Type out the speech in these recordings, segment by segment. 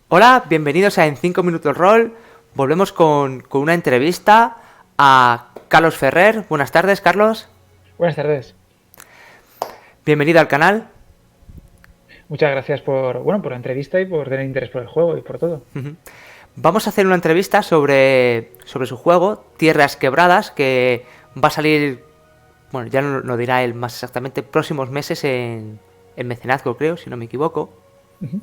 Hola, bienvenidos a En 5 Minutos Roll. Volvemos con una entrevista a Carlos Ferrer. Buenas tardes, Carlos. Buenas tardes. Bienvenido al canal. Muchas gracias por la entrevista y por tener interés por el juego y por todo. Vamos a hacer una entrevista sobre su juego, Tierras Quebradas, que va a salir, bueno, ya no dirá él más exactamente, próximos meses en Mecenazgo, creo, si no me equivoco. Ujú.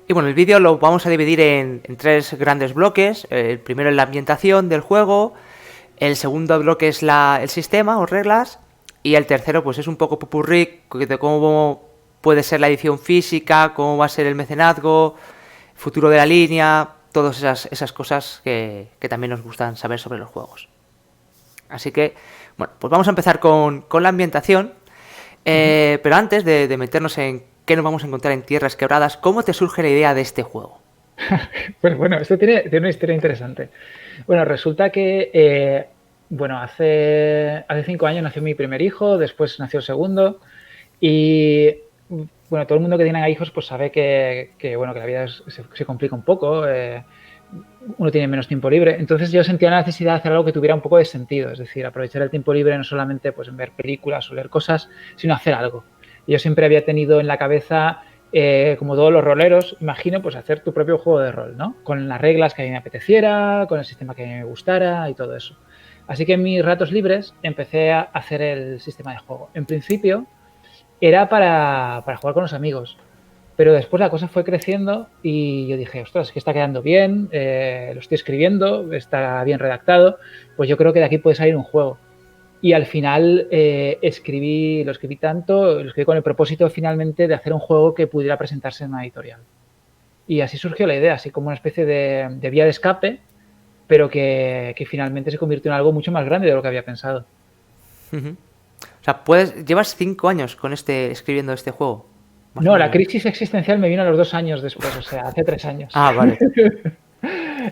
Y bueno, el vídeo lo vamos a dividir en tres grandes bloques. El primero es la ambientación del juego, el segundo bloque es el sistema o reglas, y el tercero pues es un poco popurrí de cómo puede ser la edición física, cómo va a ser el mecenazgo, futuro de la línea, todas esas cosas que también nos gustan saber sobre los juegos. Así que, bueno, pues vamos a empezar con la ambientación. Ujú. Pero antes de meternos en qué nos vamos a encontrar en Tierras Quebradas, ¿cómo te surge la idea de este juego? Pues bueno, esto tiene una historia interesante. Bueno, resulta que hace 5 años nació mi primer hijo, después nació el segundo y bueno, todo el mundo que tiene hijos pues sabe que la vida se complica un poco, uno tiene menos tiempo libre. Entonces yo sentía la necesidad de hacer algo que tuviera un poco de sentido, es decir, aprovechar el tiempo libre no solamente pues en ver películas o leer cosas, sino hacer algo. Y yo siempre había tenido en la cabeza, como todos los roleros, imagino, pues hacer tu propio juego de rol, ¿no? Con las reglas que a mí me apeteciera, con el sistema que a mí me gustara y todo eso. Así que en mis ratos libres empecé a hacer el sistema de juego. En principio era para jugar con los amigos, pero después la cosa fue creciendo y yo dije, ostras, es que está quedando bien, lo estoy escribiendo, está bien redactado, pues yo creo que de aquí puede salir un juego. Y al final lo escribí tanto, lo escribí con el propósito finalmente de hacer un juego que pudiera presentarse en una editorial. Y así surgió la idea, así como una especie de vía de escape, pero que finalmente se convirtió en algo mucho más grande de lo que había pensado. O sea, llevas 5 años con escribiendo este juego, más o No, la menos. crisis existencial me vino a los 2 años después, o sea, hace 3 años. Ah, vale.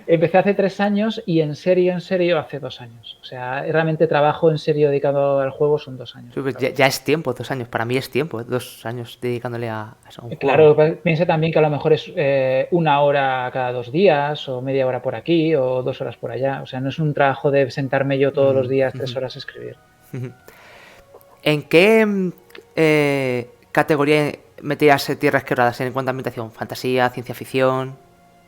Empecé hace 3 años y en serio, hace 2 años. O sea, realmente trabajo en serio dedicado al juego son 2 años. Sí, pues ya es tiempo, 2 años. Para mí es tiempo, 2 años dedicándole a un juego. Claro, piensa también que a lo mejor es 1 hora cada 2 días o media hora por aquí o 2 horas por allá. O sea, no es un trabajo de sentarme yo todos los días 3 horas a escribir. ¿En qué categoría metías Tierras Quebradas en cuanto a ambientación? ¿Fantasía, ciencia ficción?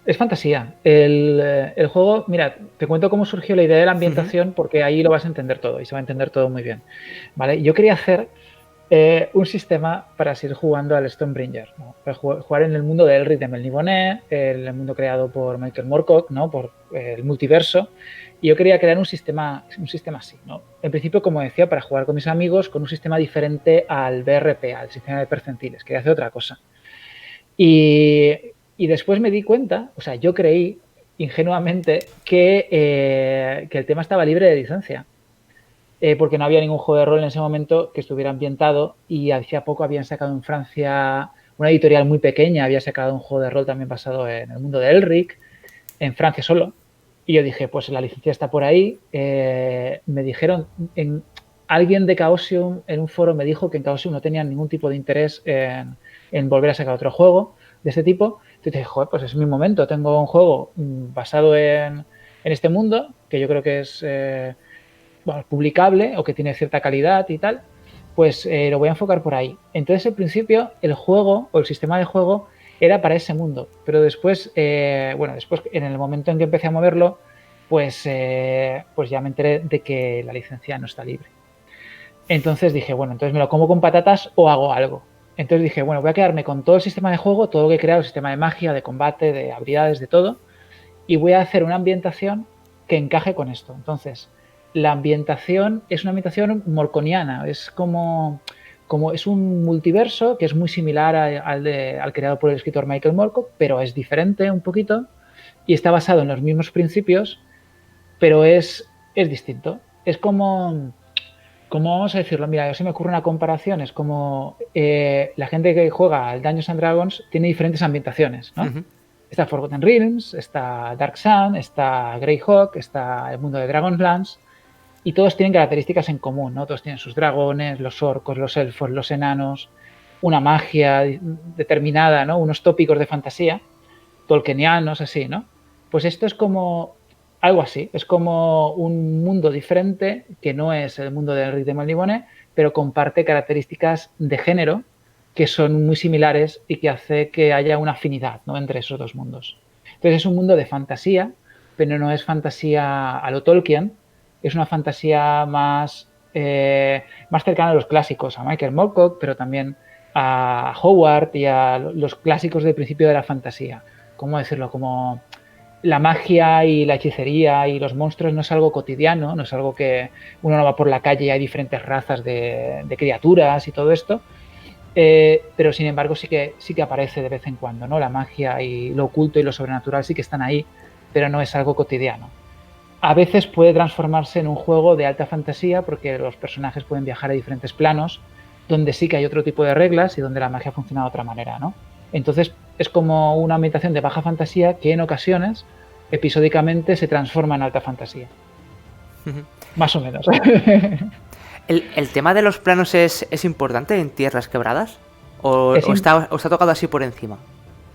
Es fantasía. El juego, mira, te cuento cómo surgió la idea de la ambientación porque ahí lo vas a entender todo y se va a entender todo muy bien. ¿Vale? Yo quería hacer un sistema para seguir jugando al Stonebringer, ¿no? Para jugar en el mundo de Elric de Melniboné, el mundo creado por Michael Moorcock, ¿no? Por el multiverso. Y yo quería crear un sistema así, ¿no? En principio, como decía, para jugar con mis amigos con un sistema diferente al BRP, al sistema de percentiles. Quería hacer otra cosa. Y, y después me di cuenta, o sea, yo creí ingenuamente que el tema estaba libre de licencia, porque no había ningún juego de rol en ese momento que estuviera ambientado y hacía poco habían sacado en Francia una editorial muy pequeña, había sacado un juego de rol también basado en el mundo de Elric, en Francia solo. Y yo dije, pues la licencia está por ahí. Me dijeron, alguien de Chaosium en un foro me dijo que en Chaosium no tenían ningún tipo de interés en volver a sacar otro juego de este tipo. Entonces dije, joder, pues es mi momento. Tengo un juego basado en este mundo, que yo creo que es publicable o que tiene cierta calidad y tal, pues lo voy a enfocar por ahí. Entonces, al principio, el juego o el sistema de juego era para ese mundo, pero después, después en el momento en que empecé a moverlo, pues ya me enteré de que la licencia no está libre. Entonces dije, bueno, entonces me lo como con patatas o hago algo. Entonces dije, bueno, voy a quedarme con todo el sistema de juego, todo lo que he creado, el sistema de magia, de combate, de habilidades, de todo, y voy a hacer una ambientación que encaje con esto. Entonces, la ambientación es una ambientación morconiana, es como es un multiverso que es muy similar al creado por el escritor Michael Moorcock, pero es diferente un poquito y está basado en los mismos principios, pero es distinto. Es como vamos a decirlo, mira, se me ocurre una comparación, es como la gente que juega al Dungeons and Dragons tiene diferentes ambientaciones, ¿no? Está Forgotten Realms, está Dark Sun, está Greyhawk, está el mundo de Dragonlance, y todos tienen características en común, ¿no? Todos tienen sus dragones, los orcos, los elfos, los enanos, una magia determinada, ¿no? Unos tópicos de fantasía. tolkienianos, así, ¿no? Pues esto es como algo así, es como un mundo diferente que no es el mundo de Enric de Melniboné, pero comparte características de género que son muy similares y que hace que haya una afinidad, ¿no?, entre esos dos mundos. Entonces es un mundo de fantasía, pero no es fantasía a lo Tolkien, es una fantasía más cercana a los clásicos, a Michael Moorcock, pero también a Howard y a los clásicos del principio de la fantasía. ¿Cómo decirlo? Como la magia y la hechicería y los monstruos no es algo cotidiano, no es algo que uno no va por la calle y hay diferentes razas de criaturas y todo esto, pero sin embargo sí que aparece de vez en cuando, ¿no? La magia y lo oculto y lo sobrenatural sí que están ahí, pero no es algo cotidiano. A veces puede transformarse en un juego de alta fantasía porque los personajes pueden viajar a diferentes planos donde sí que hay otro tipo de reglas y donde la magia funciona de otra manera, ¿no? Entonces es como una ambientación de baja fantasía que en ocasiones, episódicamente, se transforma en alta fantasía. Más o menos. ¿El tema de los planos es importante en Tierras Quebradas? ¿O está tocado así por encima?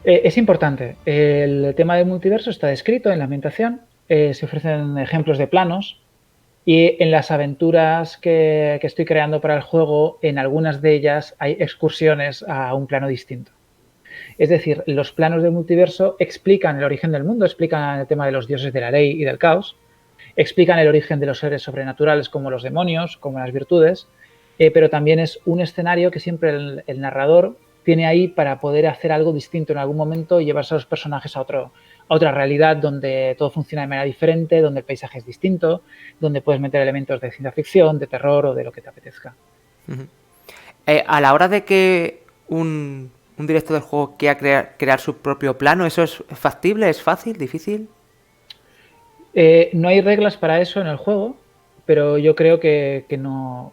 Es importante. El tema del multiverso está descrito en la ambientación. Se ofrecen ejemplos de planos. Y en las aventuras que estoy creando para el juego, en algunas de ellas hay excursiones a un plano distinto. Es decir, los planos del multiverso explican el origen del mundo, explican el tema de los dioses de la ley y del caos, explican el origen de los seres sobrenaturales como los demonios, como las virtudes, pero también es un escenario que siempre el narrador tiene ahí para poder hacer algo distinto en algún momento y llevarse a los personajes a otra realidad donde todo funciona de manera diferente, donde el paisaje es distinto, donde puedes meter elementos de ciencia ficción, de terror o de lo que te apetezca. A la hora de que un director del juego quiera crear su propio plano, ¿eso es factible? ¿Es fácil? ¿Difícil? No hay reglas para eso en el juego, pero yo creo que no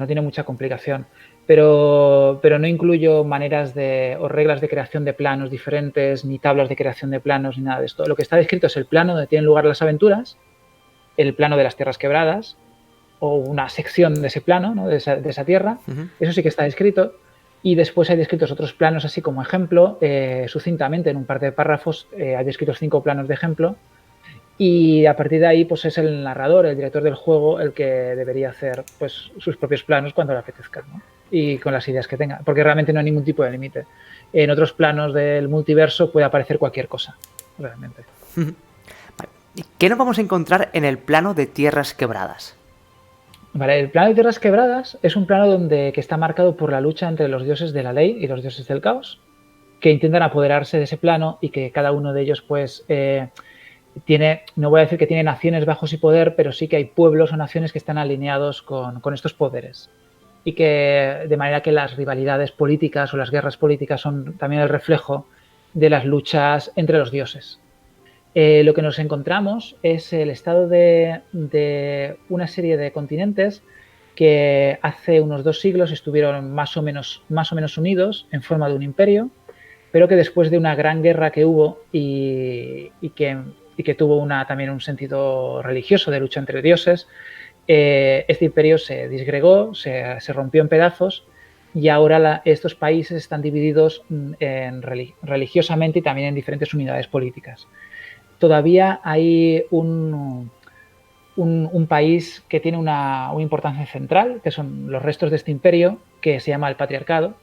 tiene mucha complicación. Pero no incluyo maneras o reglas de creación de planos diferentes, ni tablas de creación de planos, ni nada de esto. Lo que está descrito es el plano donde tienen lugar las aventuras, el plano de las tierras quebradas, o una sección de ese plano, ¿no?, de esa tierra. Eso sí que está descrito. Y después hay descritos otros planos así como ejemplo, sucintamente en un par de párrafos hay descritos 5 planos de ejemplo. Y a partir de ahí, pues es el narrador, el director del juego, el que debería hacer pues sus propios planos cuando le apetezca, ¿no?, y con las ideas que tenga, porque realmente no hay ningún tipo de límite. En otros planos del multiverso puede aparecer cualquier cosa, realmente. ¿Qué nos vamos a encontrar en el plano de Tierras Quebradas? Vale, el plano de Tierras Quebradas es un plano que está marcado por la lucha entre los dioses de la ley y los dioses del caos, que intentan apoderarse de ese plano y que cada uno de ellos pues no voy a decir que tiene naciones bajo su poder, pero sí que hay pueblos o naciones que están alineados con estos poderes. Y que de manera que las rivalidades políticas o las guerras políticas son también el reflejo de las luchas entre los dioses. Lo que nos encontramos es el estado de una serie de continentes que hace unos 2 siglos estuvieron más o menos unidos en forma de un imperio, pero que después de una gran guerra que hubo y que tuvo también un sentido religioso de lucha entre dioses, este imperio se disgregó, se rompió en pedazos y ahora estos países están divididos religiosamente y también en diferentes unidades políticas. Todavía hay un país que tiene una importancia central, que son los restos de este imperio, que se llama el Patriarcado,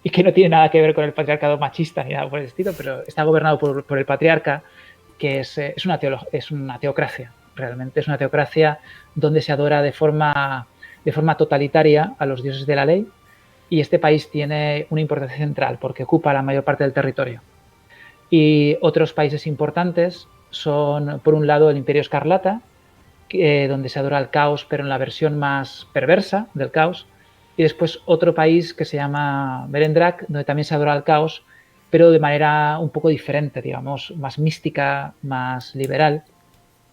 y que no tiene nada que ver con el patriarcado machista ni nada por el estilo, pero está gobernado por el patriarca, que es una teocracia. Realmente es una teocracia donde se adora de forma totalitaria a los dioses de la ley, y este país tiene una importancia central porque ocupa la mayor parte del territorio. Y otros países importantes son, por un lado, el Imperio Escarlata, donde se adora el caos, pero en la versión más perversa del caos, y después otro país que se llama Berendrak, donde también se adora el caos, pero de manera un poco diferente, digamos, más mística, más liberal,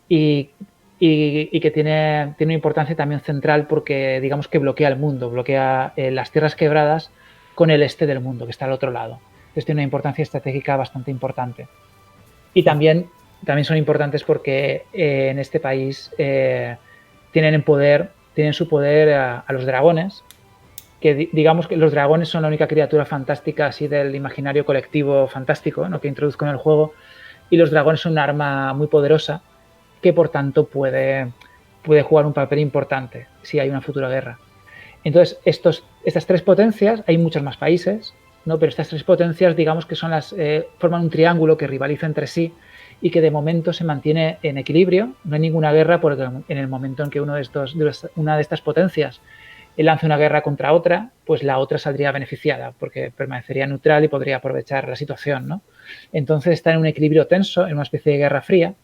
y que tiene una importancia también central porque, digamos, que bloquea el mundo, bloquea las tierras quebradas con el este del mundo, que está al otro lado. Entonces tiene una importancia estratégica bastante importante. Y también son importantes porque en este país tienen su poder a los dragones, que digamos que los dragones son la única criatura fantástica así del imaginario colectivo fantástico, ¿no?, que introduzco en el juego, y los dragones son un arma muy poderosa que por tanto puede jugar un papel importante si hay una futura guerra. Entonces, estas tres potencias, hay muchos más países, ¿no?, pero estas tres potencias, digamos que son forman un triángulo que rivaliza entre sí y que de momento se mantiene en equilibrio. No hay ninguna guerra porque en el momento en que una de estas potencias lance una guerra contra otra, pues la otra saldría beneficiada porque permanecería neutral y podría aprovechar la situación, ¿no? Entonces está en un equilibrio tenso, en una especie de guerra fría,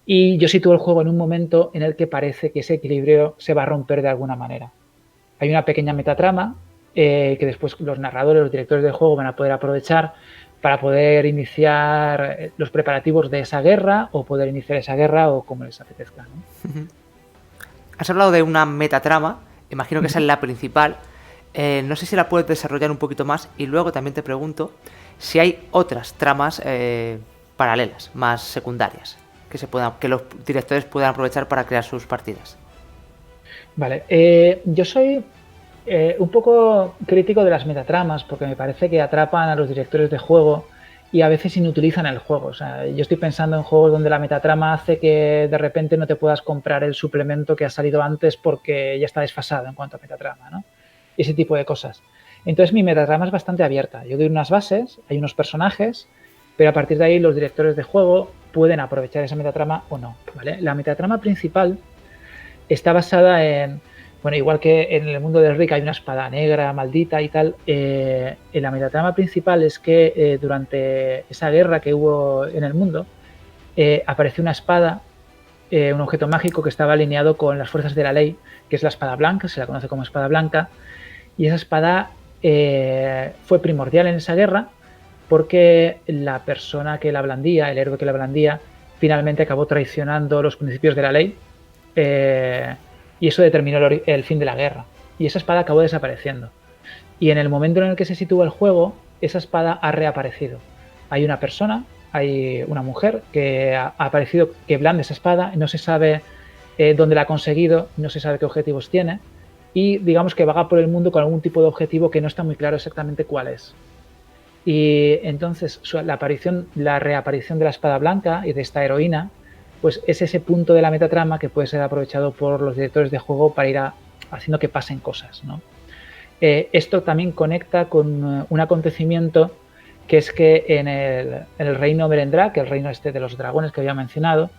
y yo sitúo el juego en un momento en el que parece que ese equilibrio se va a romper de alguna manera. Hay una pequeña metatrama que después los narradores, los directores del juego van a poder aprovechar para poder iniciar los preparativos de esa guerra o poder iniciar esa guerra o como les apetezca, ¿no? Has hablado de una metatrama, imagino que esa es la principal. No sé si la puedes desarrollar un poquito más y luego también te pregunto si hay otras tramas paralelas, más secundarias, que los directores puedan aprovechar para crear sus partidas. Vale, yo soy un poco crítico de las metatramas porque me parece que atrapan a los directores de juego y a veces inutilizan el juego. O sea, yo estoy pensando en juegos donde la metatrama hace que de repente no te puedas comprar el suplemento que ha salido antes porque ya está desfasado en cuanto a metatrama, ¿no? Ese tipo de cosas. Entonces mi metatrama es bastante abierta. Yo doy unas bases, hay unos personajes, pero a partir de ahí los directores de juego pueden aprovechar esa metatrama o no, ¿vale? La metatrama principal está basada en, bueno, igual que en el mundo de Rick hay una espada negra maldita y tal, en la metatrama principal es que durante esa guerra que hubo en el mundo, apareció una espada, un objeto mágico que estaba alineado con las fuerzas de la ley, que es la espada blanca, se la conoce como espada blanca, y esa espada fue primordial en esa guerra porque la persona que la blandía, el héroe que la blandía, finalmente acabó traicionando los principios de la ley, y eso determinó el fin de la guerra. Y esa espada acabó desapareciendo. Y en el momento en el que se sitúa el juego, esa espada ha reaparecido. Hay una persona, hay una mujer que ha aparecido, que blande esa espada, no se sabe dónde la ha conseguido, no se sabe qué objetivos tiene, y digamos que vaga por el mundo con algún tipo de objetivo que no está muy claro exactamente cuál es. Y entonces la reaparición de la espada blanca y de esta heroína, pues es ese punto de la metatrama que puede ser aprovechado por los directores de juego para ir haciendo que pasen cosas, ¿no? Esto también conecta con un acontecimiento que es que en el reino Merendrak, el reino este de los dragones que había mencionado,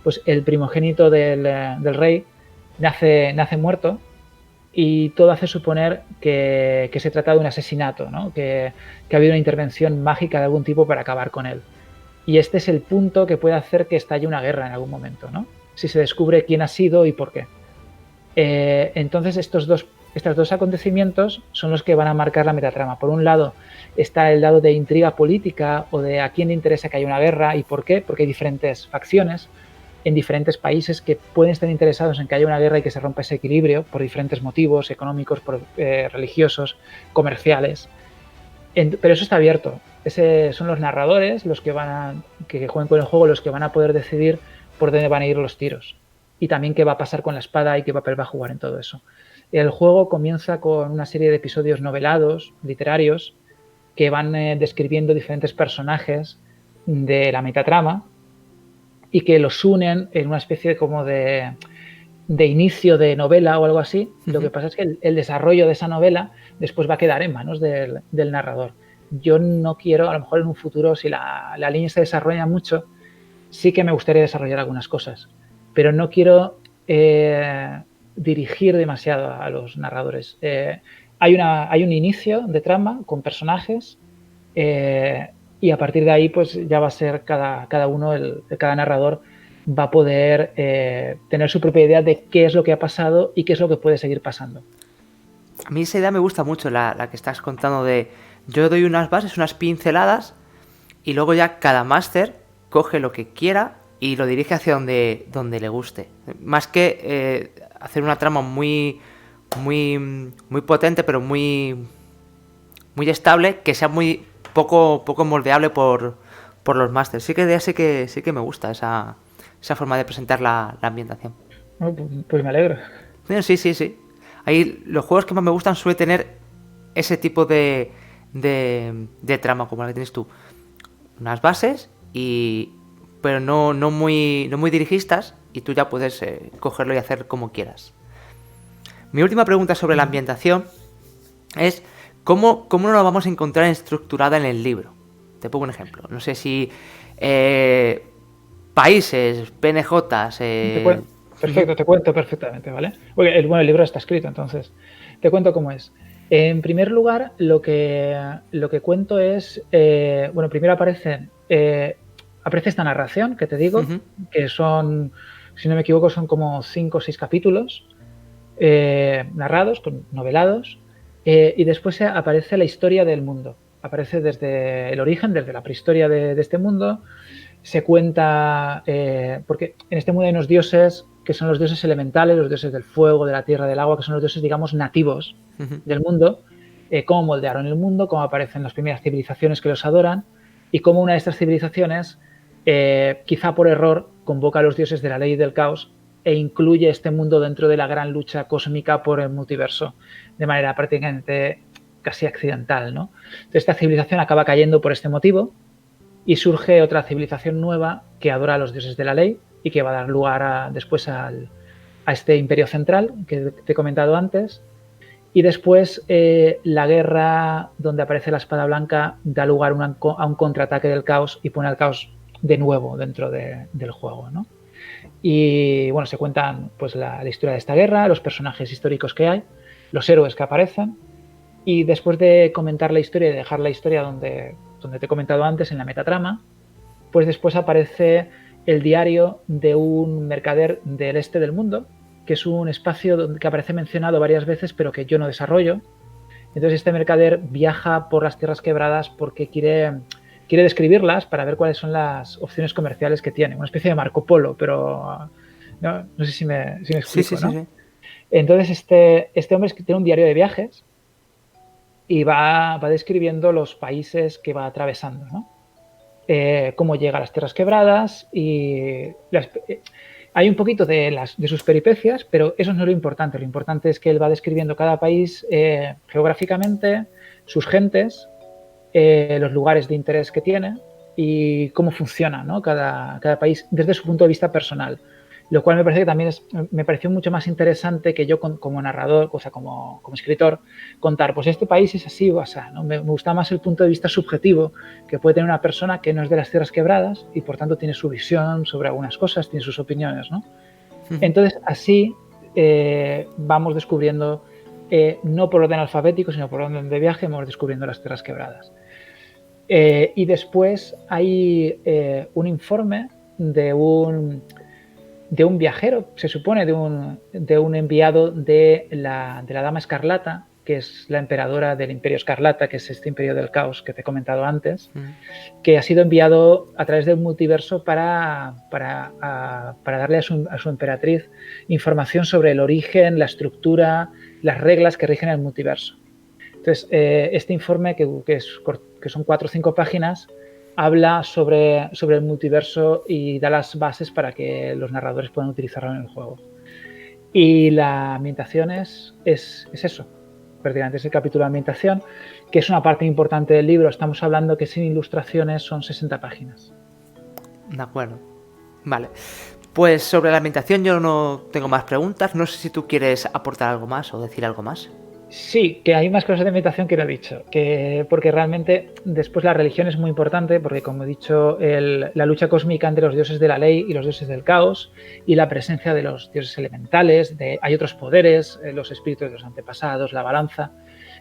pues el primogénito del rey nace muerto y todo hace suponer que se trata de un asesinato, ¿no? Que ha habido una intervención mágica de algún tipo para acabar con él. Y este es el punto que puede hacer que estalle una guerra en algún momento, ¿no? Si se descubre quién ha sido y por qué. Entonces estos dos acontecimientos son los que van a marcar la metatrama. Por un lado está el lado de intriga política o de a quién le interesa que haya una guerra y por qué, porque hay diferentes facciones en diferentes países que pueden estar interesados en que haya una guerra y que se rompa ese equilibrio por diferentes motivos económicos, religiosos, comerciales. Pero eso está abierto. Son los narradores, los que que jueguen con el juego, los que van a poder decidir por dónde van a ir los tiros. Y también qué va a pasar con la espada y qué papel va a jugar en todo eso. El juego comienza con una serie de episodios novelados, literarios, que van describiendo diferentes personajes de la metatrama y que los unen en una especie como de inicio de novela o algo así. Uh-huh. Lo que pasa es que el desarrollo de esa novela después va a quedar en manos del narrador. Yo no quiero, a lo mejor en un futuro, si la línea se desarrolla mucho, sí que me gustaría desarrollar algunas cosas, pero no quiero dirigir demasiado a los narradores. Hay un inicio de trama con personajes y a partir de ahí pues ya va a ser cada narrador va a poder tener su propia idea de qué es lo que ha pasado y qué es lo que puede seguir pasando. A mí esa idea me gusta mucho, la que estás contando de yo doy unas bases, unas pinceladas y luego ya cada máster coge lo que quiera y lo dirige hacia donde le guste. Más que hacer una trama muy potente, pero muy estable, que sea muy poco moldeable por los másters. Sí que me gusta esa forma de presentar la ambientación. Pues me alegro. Sí. Ahí los juegos que más me gustan suelen tener ese tipo de trama como la que tienes tú. Unas bases, pero no muy dirigistas, y tú ya puedes cogerlo y hacer como quieras. Mi última pregunta sobre la ambientación es ¿cómo nos la vamos a encontrar estructurada en el libro? Te pongo un ejemplo. No sé si países, PNJs... Perfecto, te cuento perfectamente, ¿vale? Porque el libro está escrito, entonces te cuento cómo es. En primer lugar, lo que cuento es, primero aparece esta narración que te digo, que son, si no me equivoco, son como 5 o 6 capítulos narrados, novelados, y después aparece la historia del mundo. Aparece desde el origen, desde la prehistoria de este mundo. Se cuenta, porque en este mundo hay unos dioses que son los dioses elementales, los dioses del fuego, de la tierra, del agua, que son los dioses, digamos, nativos del mundo, cómo moldearon el mundo, cómo aparecen las primeras civilizaciones que los adoran, y cómo una de estas civilizaciones, quizá por error, convoca a los dioses de la ley y del caos e incluye este mundo dentro de la gran lucha cósmica por el multiverso, de manera prácticamente casi accidental, ¿no? Entonces, esta civilización acaba cayendo por este motivo, y surge otra civilización nueva que adora a los dioses de la ley y que va a dar lugar después a este imperio central que te he comentado antes. Y después la guerra donde aparece la espada blanca da lugar a un contraataque del caos y pone al caos de nuevo dentro del juego, ¿no? Y bueno, se cuentan pues la historia de esta guerra, los personajes históricos que hay, los héroes que aparecen, y después de comentar la historia y dejar la historia donde te he comentado antes, en la metatrama, pues después aparece el diario de un mercader del este del mundo, que es un espacio que aparece mencionado varias veces, pero que yo no desarrollo. Entonces este mercader viaja por las tierras quebradas porque quiere describirlas para ver cuáles son las opciones comerciales que tiene. Una especie de Marco Polo, pero no sé si me explico, sí, ¿no? Sí. Entonces este hombre tiene un diario de viajes y va describiendo los países que va atravesando, ¿no? Cómo llega a las tierras quebradas y hay un poquito de sus peripecias, pero eso no es lo importante. Lo importante es que él va describiendo cada país geográficamente, sus gentes, los lugares de interés que tiene y cómo funciona, ¿no? cada país desde su punto de vista personal. Lo cual me parece que también me pareció mucho más interesante que yo como narrador, o sea, como escritor, contar, pues este país es así o así, ¿no? Me gusta más el punto de vista subjetivo que puede tener una persona que no es de las tierras quebradas y por tanto tiene su visión sobre algunas cosas, tiene sus opiniones, ¿no? Entonces, así vamos descubriendo, no por orden alfabético, sino por orden de viaje, vamos descubriendo las tierras quebradas. Y después hay un informe de un viajero, se supone, de un enviado de la Dama Escarlata, que es la emperadora del Imperio Escarlata, que es este imperio del caos que te he comentado antes, que ha sido enviado a través del multiverso para darle a su emperatriz información sobre el origen, la estructura, las reglas que rigen el multiverso. Entonces, este informe, que son 4 o 5 páginas, habla sobre el multiverso y da las bases para que los narradores puedan utilizarlo en el juego. Y la ambientación es eso, prácticamente es el capítulo de ambientación, que es una parte importante del libro. Estamos hablando que sin ilustraciones son 60 páginas. De acuerdo. Vale. Pues sobre la ambientación yo no tengo más preguntas. No sé si tú quieres aportar algo más o decir algo más. Sí, que hay más cosas de ambientación que no he dicho, porque realmente después la religión es muy importante, porque como he dicho, la lucha cósmica entre los dioses de la ley y los dioses del caos, y la presencia de los dioses elementales, hay otros poderes, los espíritus de los antepasados, la balanza,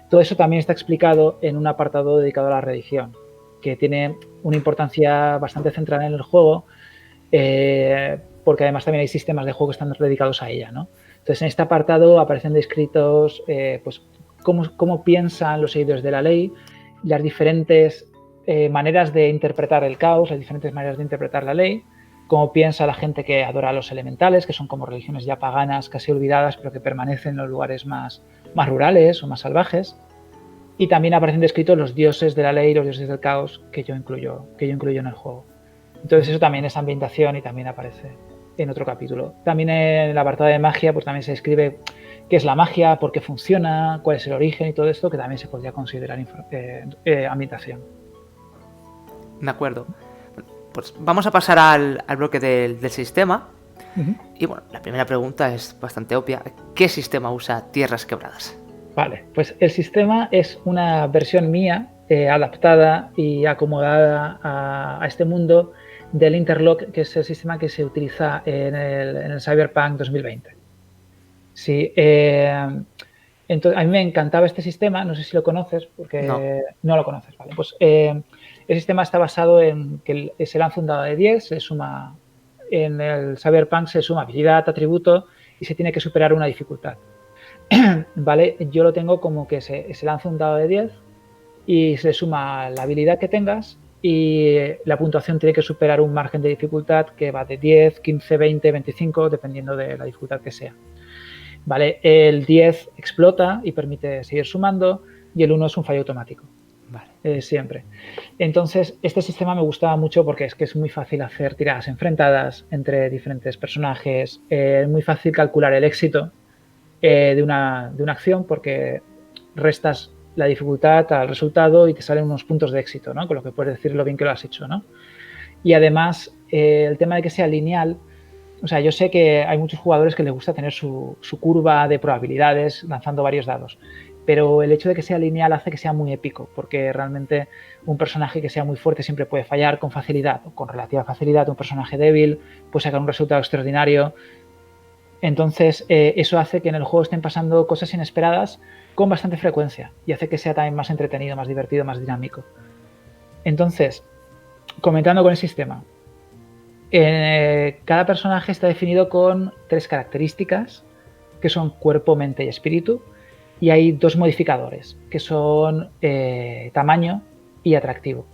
todo eso también está explicado en un apartado dedicado a la religión, que tiene una importancia bastante central en el juego, porque además también hay sistemas de juego que están dedicados a ella, ¿no? Entonces, en este apartado aparecen descritos pues, cómo piensan los seguidores de la ley, las diferentes maneras de interpretar el caos, las diferentes maneras de interpretar la ley, cómo piensa la gente que adora a los elementales, que son como religiones ya paganas, casi olvidadas, pero que permanecen en los lugares más rurales o más salvajes. Y también aparecen descritos los dioses de la ley y los dioses del caos que yo incluyo en el juego. Entonces, eso también es ambientación y también aparece. en otro capítulo. También en el apartado de magia, pues también se describe qué es la magia, por qué funciona, cuál es el origen y todo esto, que también se podría considerar ambientación. De acuerdo. Pues vamos a pasar al bloque del sistema. Y bueno, la primera pregunta es bastante obvia. ¿Qué sistema usa Tierras Quebradas? Vale, pues el sistema es una versión mía adaptada y acomodada a este mundo del Interlock, que es el sistema que se utiliza en el Cyberpunk 2020. Sí, entonces, a mí me encantaba este sistema, no sé si lo conoces, porque no lo conoces, ¿vale? Pues el sistema está basado en que se lanza un dado de 10, se suma, en el Cyberpunk se suma habilidad, atributo y se tiene que superar una dificultad. ¿Vale? Yo lo tengo como que se lanza un dado de 10 y se suma la habilidad que tengas y la puntuación tiene que superar un margen de dificultad que va de 10, 15, 20, 25, dependiendo de la dificultad que sea. ¿Vale? El 10 explota y permite seguir sumando y el 1 es un fallo automático. Vale. Siempre. Entonces, este sistema me gustaba mucho porque es que es muy fácil hacer tiradas enfrentadas entre diferentes personajes, es muy fácil calcular el éxito de una acción porque restas la dificultad al resultado y te salen unos puntos de éxito, ¿no? Con lo que puedes decir lo bien que lo has hecho, ¿no? Y además, el tema de que sea lineal, o sea, yo sé que hay muchos jugadores que les gusta tener su curva de probabilidades lanzando varios dados, pero el hecho de que sea lineal hace que sea muy épico, porque realmente un personaje que sea muy fuerte siempre puede fallar con facilidad, o con relativa facilidad. Un personaje débil puede sacar un resultado extraordinario. Entonces, eso hace que en el juego estén pasando cosas inesperadas con bastante frecuencia y hace que sea también más entretenido, más divertido, más dinámico. Entonces, comentando con el sistema, cada personaje está definido con 3 características que son cuerpo, mente y espíritu, y hay 2 modificadores que son tamaño y atractivo.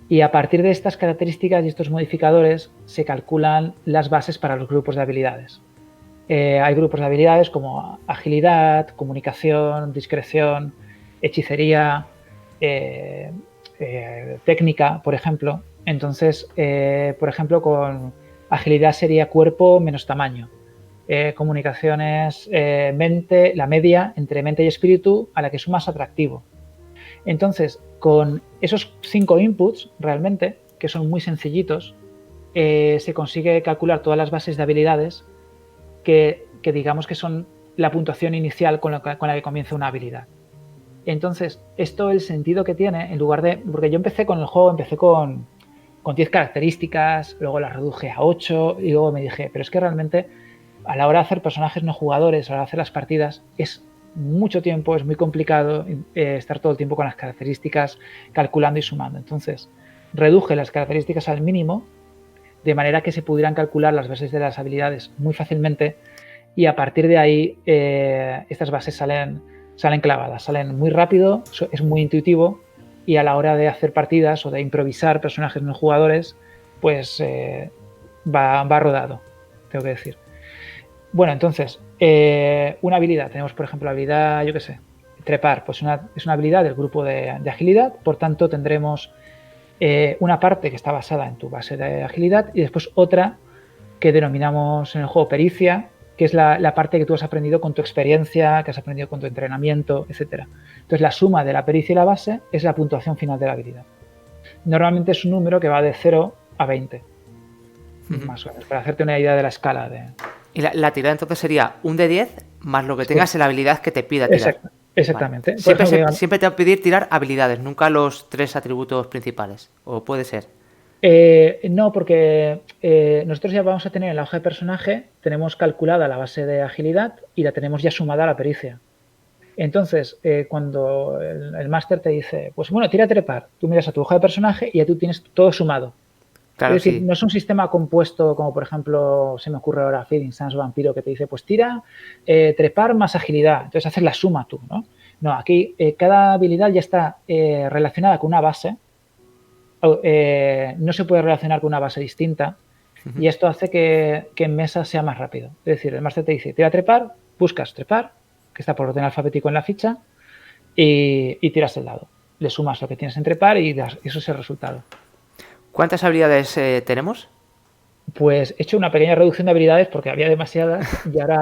Y a partir de estas características y estos modificadores se calculan las bases para los grupos de habilidades. Hay grupos de habilidades como agilidad, comunicación, discreción, hechicería, técnica, por ejemplo. Entonces, por ejemplo, con agilidad sería cuerpo menos tamaño. Comunicaciones, mente, la media entre mente y espíritu, a la que sumas atractivo. Entonces, con esos 5 inputs, realmente, que son muy sencillitos, se consigue calcular todas las bases de habilidades que digamos que son la puntuación inicial con la que comienza una habilidad. Entonces, esto, el sentido que tiene, en lugar de... Porque yo empecé con el juego, empecé con 10 características, luego las reduje a 8 y luego me dije, pero es que realmente a la hora de hacer personajes no jugadores, a la hora de hacer las partidas, es mucho tiempo, es muy complicado estar todo el tiempo con las características calculando y sumando. Entonces, reduje las características al mínimo de manera que se pudieran calcular las bases de las habilidades muy fácilmente y a partir de ahí estas bases salen clavadas, salen muy rápido, es muy intuitivo y a la hora de hacer partidas o de improvisar personajes no jugadores, pues va rodado, tengo que decir. Bueno, entonces, una habilidad, tenemos por ejemplo la habilidad, yo qué sé, trepar, pues es una habilidad del grupo de agilidad, por tanto tendremos una parte que está basada en tu base de agilidad y después otra que denominamos en el juego pericia, que es la parte que tú has aprendido con tu experiencia, que has aprendido con tu entrenamiento, etc. Entonces la suma de la pericia y la base es la puntuación final de la habilidad. Normalmente es un número que va de 0 a 20, más o menos, para hacerte una idea de la escala. Y la tirada entonces sería un de 10 más lo que tengas en la habilidad que te pida tirar. Exactamente. Vale. Siempre te va a pedir tirar habilidades, nunca los 3 atributos principales. ¿O puede ser? No, porque nosotros ya vamos a tener en la hoja de personaje, tenemos calculada la base de agilidad y la tenemos ya sumada a la pericia. Entonces, cuando el máster te dice, pues bueno, tira a trepar, tú miras a tu hoja de personaje y ya tú tienes todo sumado. Claro, es decir, sí. No es un sistema compuesto como, por ejemplo, se me ocurre ahora Feeding Sans Vampiro, que te dice, pues tira trepar más agilidad. Entonces haces la suma tú, ¿no? No, aquí cada habilidad ya está relacionada con una base. No se puede relacionar con una base distinta. Y esto hace que en mesa sea más rápido. Es decir, el máster te dice, tira a trepar, buscas trepar, que está por orden alfabético en la ficha, y tiras el dado. Le sumas lo que tienes en trepar y eso es el resultado. ¿Cuántas habilidades tenemos? Pues he hecho una pequeña reducción de habilidades porque había demasiadas y ahora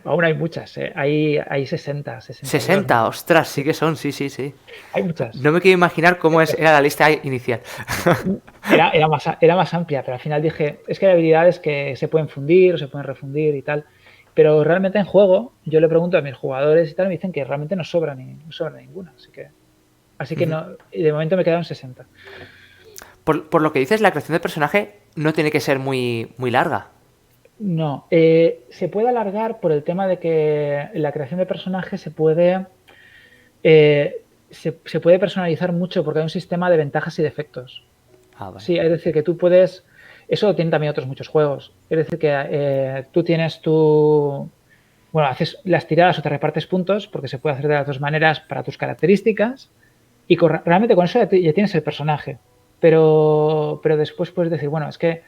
aún hay muchas, ¿eh? Hay 62. 60, ostras, sí que son, sí, sí, sí. Hay muchas. No me quiero imaginar cómo era la lista inicial. Era más amplia, pero al final dije, es que hay habilidades que se pueden fundir o se pueden refundir y tal. Pero realmente en juego, yo le pregunto a mis jugadores y tal, me dicen que realmente no sobra ninguna. Así que no, de momento me quedaron 60. Por lo que dices, la creación de personaje no tiene que ser muy larga. No, se puede alargar por el tema de que la creación de personajes se puede personalizar mucho porque hay un sistema de ventajas y defectos. Ah, vale. Sí, es decir, que tú puedes. Eso lo tienen también otros muchos juegos. Es decir, que tú tienes tu. Bueno, haces las tiradas o te repartes puntos porque se puede hacer de las dos maneras para tus características y realmente con eso ya tienes el personaje. Pero después puedes decir, bueno, es que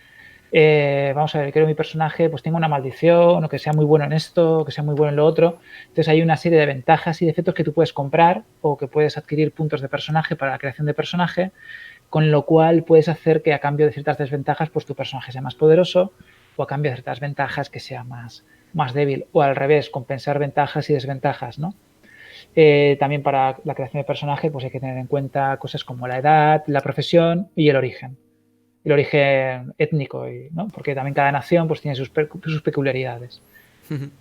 vamos a ver, quiero mi personaje pues tenga una maldición o que sea muy bueno en esto o que sea muy bueno en lo otro. Entonces hay una serie de ventajas y defectos que tú puedes comprar o que puedes adquirir puntos de personaje para la creación de personaje, con lo cual puedes hacer que a cambio de ciertas desventajas pues tu personaje sea más poderoso o a cambio de ciertas ventajas que sea más débil o al revés, compensar ventajas y desventajas, ¿no? También para la creación de personaje pues hay que tener en cuenta cosas como la edad, la profesión y el origen étnico, ¿no? Porque también cada nación pues, tiene sus peculiaridades.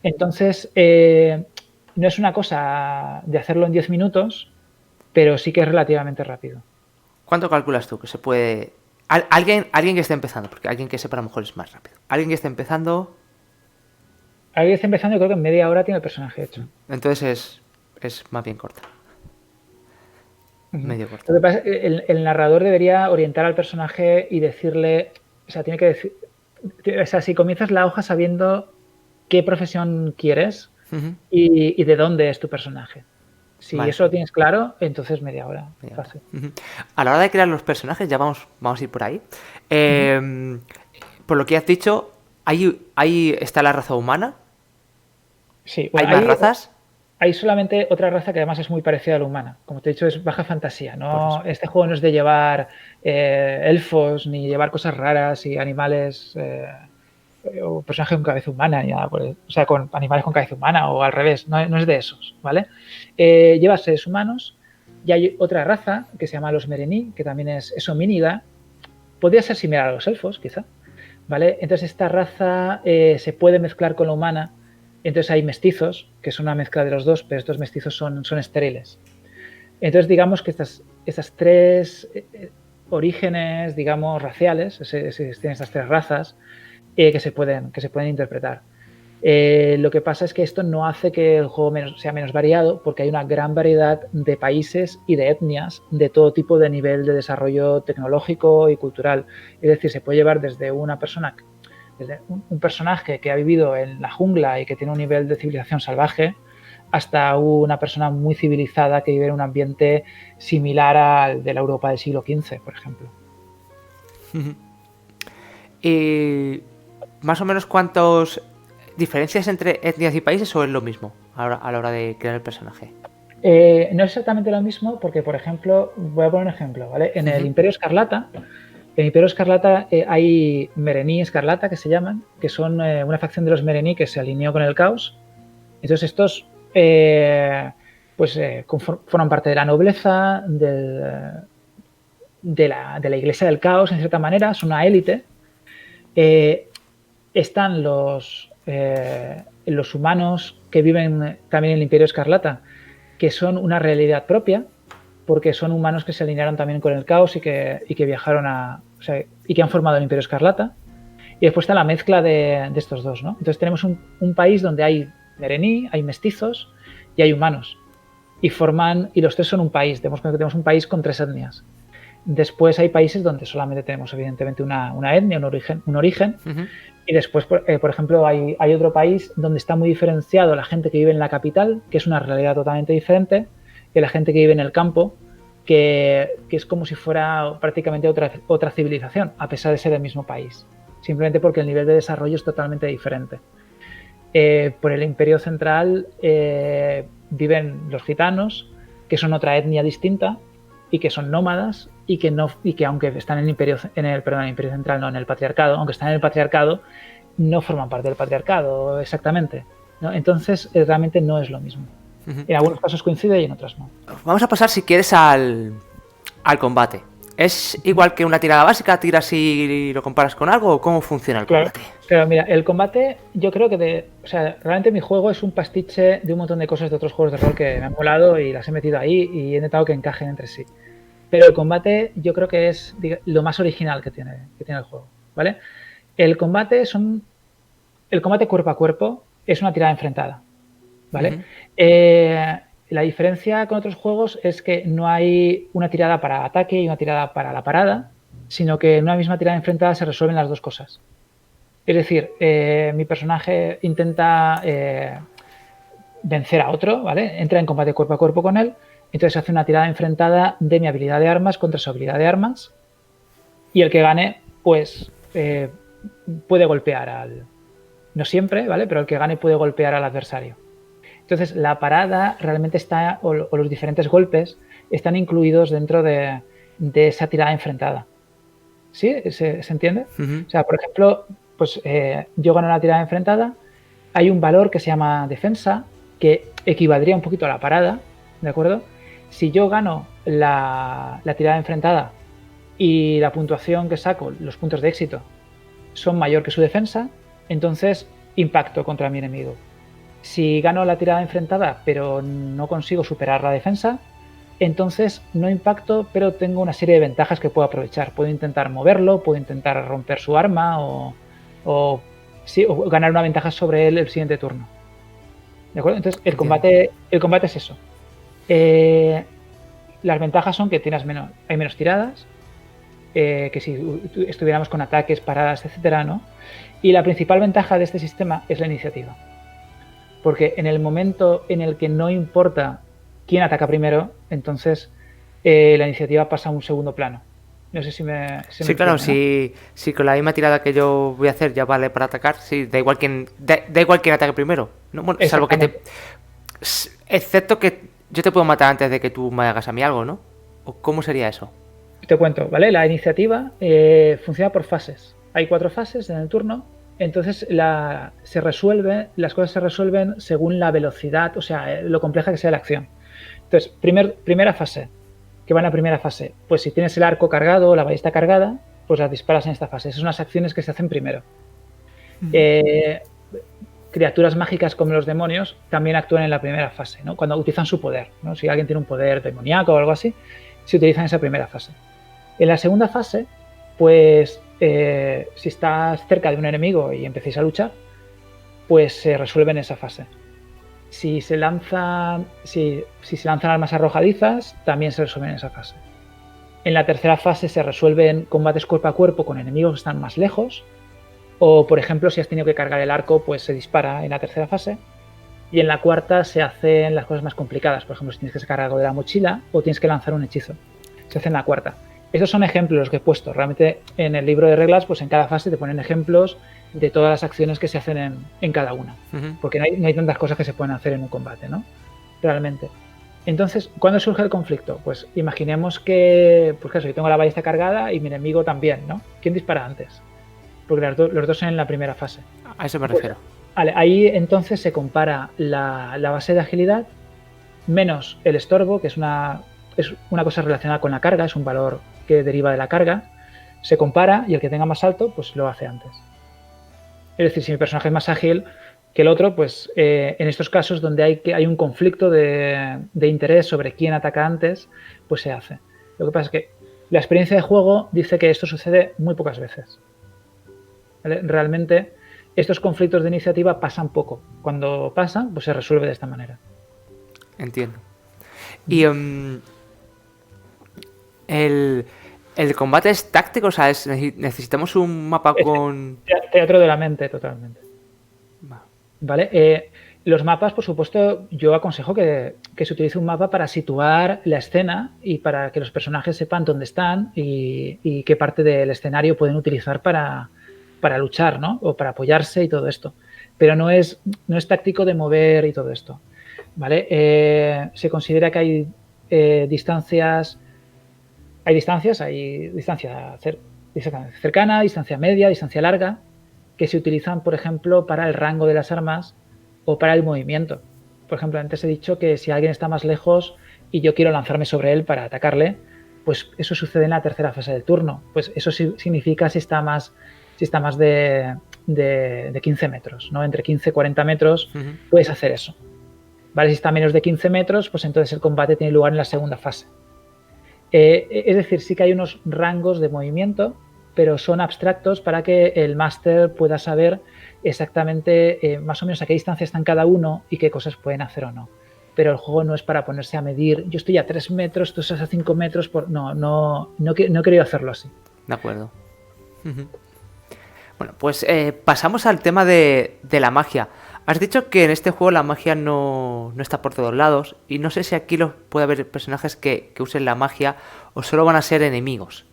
Entonces, no es una cosa de hacerlo en 10 minutos, pero sí que es relativamente rápido. ¿Cuánto calculas tú que se puede... Alguien que esté empezando, porque alguien que sepa a lo mejor es más rápido. Alguien que esté empezando... Alguien que está empezando, yo creo que en media hora tiene el personaje hecho. Entonces es más bien corta. Medio corta. Lo que pasa es que el narrador debería orientar al personaje y decirle, o sea, tiene que decir, o sea, si comienzas la hoja sabiendo qué profesión quieres y de dónde es tu personaje. Si Vale. eso lo tienes claro, entonces media hora. Fácil. A la hora de crear los personajes, ya vamos a ir por ahí. Por lo que has dicho, ahí está la raza humana. Sí, bueno, ¿hay más razas? Hay solamente otra raza que además es muy parecida a la humana. Como te he dicho, es baja fantasía. ¿No? Este juego no es de llevar elfos ni llevar cosas raras y animales o personajes con cabeza humana, ni nada o sea, con animales con cabeza humana o al revés. No es de esos, ¿vale? Lleva seres humanos y hay otra raza que se llama los Merení, que también es homínida. Podría ser similar a los elfos, quizá, ¿vale? Entonces esta raza se puede mezclar con la humana. Entonces hay mestizos, que son una mezcla de los dos, pero estos mestizos son estériles. Entonces digamos que estas tres orígenes, digamos, raciales, tienen estas tres razas que se pueden interpretar. Lo que pasa es que esto no hace que el juego sea menos variado, porque hay una gran variedad de países y de etnias de todo tipo de nivel de desarrollo tecnológico y cultural. Es decir, se puede llevar desde una persona, desde un personaje que ha vivido en la jungla y que tiene un nivel de civilización salvaje, hasta una persona muy civilizada que vive en un ambiente similar al de la Europa del siglo XV, por ejemplo. ¿Y más o menos cuántas diferencias entre etnias y países o es lo mismo a la hora de crear el personaje? No es exactamente lo mismo porque, por ejemplo, voy a poner un ejemplo, ¿vale? En el Imperio Escarlata, hay Merení Escarlata, que se llaman, que son una facción de los Merení que se alineó con el caos. Entonces estos forman parte de la nobleza, de la Iglesia del Caos, en cierta manera, son una élite. Están los humanos que viven también en el Imperio Escarlata, que son una realidad propia, porque son humanos que se alinearon también con el caos y que viajaron y que han formado el Imperio Escarlata. Y después está la mezcla de estos dos, ¿no? Entonces tenemos un país donde hay Merení, hay mestizos y hay humanos. Y los tres son un país. Tenemos un país con tres etnias. Después hay países donde solamente tenemos evidentemente una etnia, un origen. Y después, por ejemplo, hay otro país donde está muy diferenciado la gente que vive en la capital, que es una realidad totalmente diferente, y la gente que vive en el campo, que es como si fuera prácticamente otra civilización, a pesar de ser el mismo país. Simplemente porque el nivel de desarrollo es totalmente diferente. Por el Imperio Central viven los gitanos, que son otra etnia distinta y que son nómadas y que aunque están en el Imperio Central, no en el Patriarcado, aunque están en el Patriarcado, no forman parte del Patriarcado exactamente, ¿no? Entonces realmente no es lo mismo. En algunos casos coincide y en otros no. Vamos a pasar, si quieres, al combate. ¿Es igual que una tirada básica? ¿Tiras y lo comparas con algo? ¿O cómo funciona el combate? Claro, mira, el combate, yo creo que realmente mi juego es un pastiche de un montón de cosas de otros juegos de rol que me han molado y las he metido ahí y he intentado que encajen entre sí. Pero el combate yo creo que es lo más original que tiene el juego, ¿vale? El combate cuerpo a cuerpo es una tirada enfrentada, ¿vale? La diferencia con otros juegos es que no hay una tirada para ataque y una tirada para la parada, sino que en una misma tirada enfrentada se resuelven las dos cosas. Es decir, mi personaje intenta vencer a otro, ¿vale? Entra en combate cuerpo a cuerpo con él, entonces hace una tirada enfrentada de mi habilidad de armas contra su habilidad de armas y el que gane, pues, puede golpear no siempre, ¿vale? Pero el que gane puede golpear al adversario. Entonces, la parada realmente está, o los diferentes golpes, están incluidos dentro de esa tirada enfrentada. ¿Sí? ¿Se entiende? O sea, por ejemplo, pues yo gano una tirada enfrentada, hay un valor que se llama defensa, que equivaldría un poquito a la parada, ¿de acuerdo? Si yo gano la tirada enfrentada y la puntuación que saco, los puntos de éxito, son mayor que su defensa, entonces impacto contra mi enemigo. Si gano la tirada enfrentada pero no consigo superar la defensa, entonces no impacto, pero tengo una serie de ventajas que puedo aprovechar. Puedo intentar moverlo, puedo intentar romper su arma o ganar una ventaja sobre él el siguiente turno. ¿De acuerdo? Entonces el combate es eso. Las ventajas son que hay menos tiradas, que si estuviéramos con ataques, paradas, etcétera, ¿no? Y la principal ventaja de este sistema es la iniciativa. Porque en el momento en el que no importa quién ataca primero, entonces la iniciativa pasa a un segundo plano. No sé si me sí, claro, ¿no? Si con la misma tirada que yo voy a hacer ya vale para atacar, sí, da igual quién ataque primero, ¿no? Bueno, salvo que excepto que yo te puedo matar antes de que tú me hagas a mí algo, ¿no? ¿O cómo sería eso? Te cuento, ¿vale? La iniciativa funciona por fases. Hay 4 fases en el turno. Entonces las cosas se resuelven según la velocidad, o sea, lo compleja que sea la acción. Entonces, primera fase. ¿Qué va en la primera fase? Pues si tienes el arco cargado o la ballesta cargada, pues las disparas en esta fase. Esas son las acciones que se hacen primero. Criaturas mágicas como los demonios también actúan en la primera fase, ¿no? Cuando utilizan su poder, ¿no? Si alguien tiene un poder demoníaco o algo así, se utiliza en esa primera fase. En la segunda fase, pues si estás cerca de un enemigo y empecéis a luchar, pues se resuelve en esa fase. Si se lanzan armas arrojadizas, también se resuelve en esa fase. En la tercera fase se resuelven combates cuerpo a cuerpo con enemigos que están más lejos, o por ejemplo si has tenido que cargar el arco, pues se dispara en la tercera fase. Y en la cuarta se hacen las cosas más complicadas, por ejemplo si tienes que sacar algo de la mochila o tienes que lanzar un hechizo, se hace en la cuarta. Estos son ejemplos los que he puesto. Realmente en el libro de reglas, pues en cada fase te ponen ejemplos de todas las acciones que se hacen en cada una. Porque no hay tantas cosas que se pueden hacer en un combate, ¿no? Realmente. Entonces, ¿cuándo surge el conflicto? Pues imaginemos que, pues claro, yo tengo la ballesta cargada y mi enemigo también, ¿no? ¿Quién dispara antes? Porque los dos son en la primera fase. A eso me refiero. Vale, ahí entonces se compara la base de agilidad menos el estorbo, que es una cosa relacionada con la carga, es un valor que deriva de la carga, se compara y el que tenga más alto, pues lo hace antes. Es decir, si mi personaje es más ágil que el otro, pues en estos casos donde hay un conflicto de interés sobre quién ataca antes, pues se hace. Lo que pasa es que la experiencia de juego dice que esto sucede muy pocas veces. ¿Vale? Realmente estos conflictos de iniciativa pasan poco. Cuando pasan, pues se resuelve de esta manera. Entiendo. Y el combate es táctico, o sea, necesitamos un mapa con... Teatro de la mente, totalmente. ¿Vale? Los mapas, por supuesto, yo aconsejo que se utilice un mapa para situar la escena y para que los personajes sepan dónde están y qué parte del escenario pueden utilizar para luchar, ¿no? O para apoyarse y todo esto. Pero no es táctico de mover y todo esto. ¿Vale? Se considera que hay distancias Hay distancias, distancia cercana, distancia media, distancia larga, que se utilizan, por ejemplo, para el rango de las armas o para el movimiento. Por ejemplo, antes he dicho que si alguien está más lejos y yo quiero lanzarme sobre él para atacarle, pues eso sucede en la tercera fase del turno. Pues eso significa si está más de 15 metros, ¿no? Entre 15 y 40 metros puedes hacer eso. ¿Vale? Si está a menos de 15 metros, pues entonces el combate tiene lugar en la segunda fase. Es decir, sí que hay unos rangos de movimiento, pero son abstractos para que el máster pueda saber exactamente más o menos a qué distancia están cada uno y qué cosas pueden hacer o no. Pero el juego no es para ponerse a medir, yo estoy a 3 metros, tú estás a 5 metros, no he querido hacerlo así. De acuerdo. Bueno, pues pasamos al tema de la magia. Has dicho que en este juego la magia no está por todos lados, y no sé si aquí puede haber personajes que usen la magia o solo van a ser enemigos.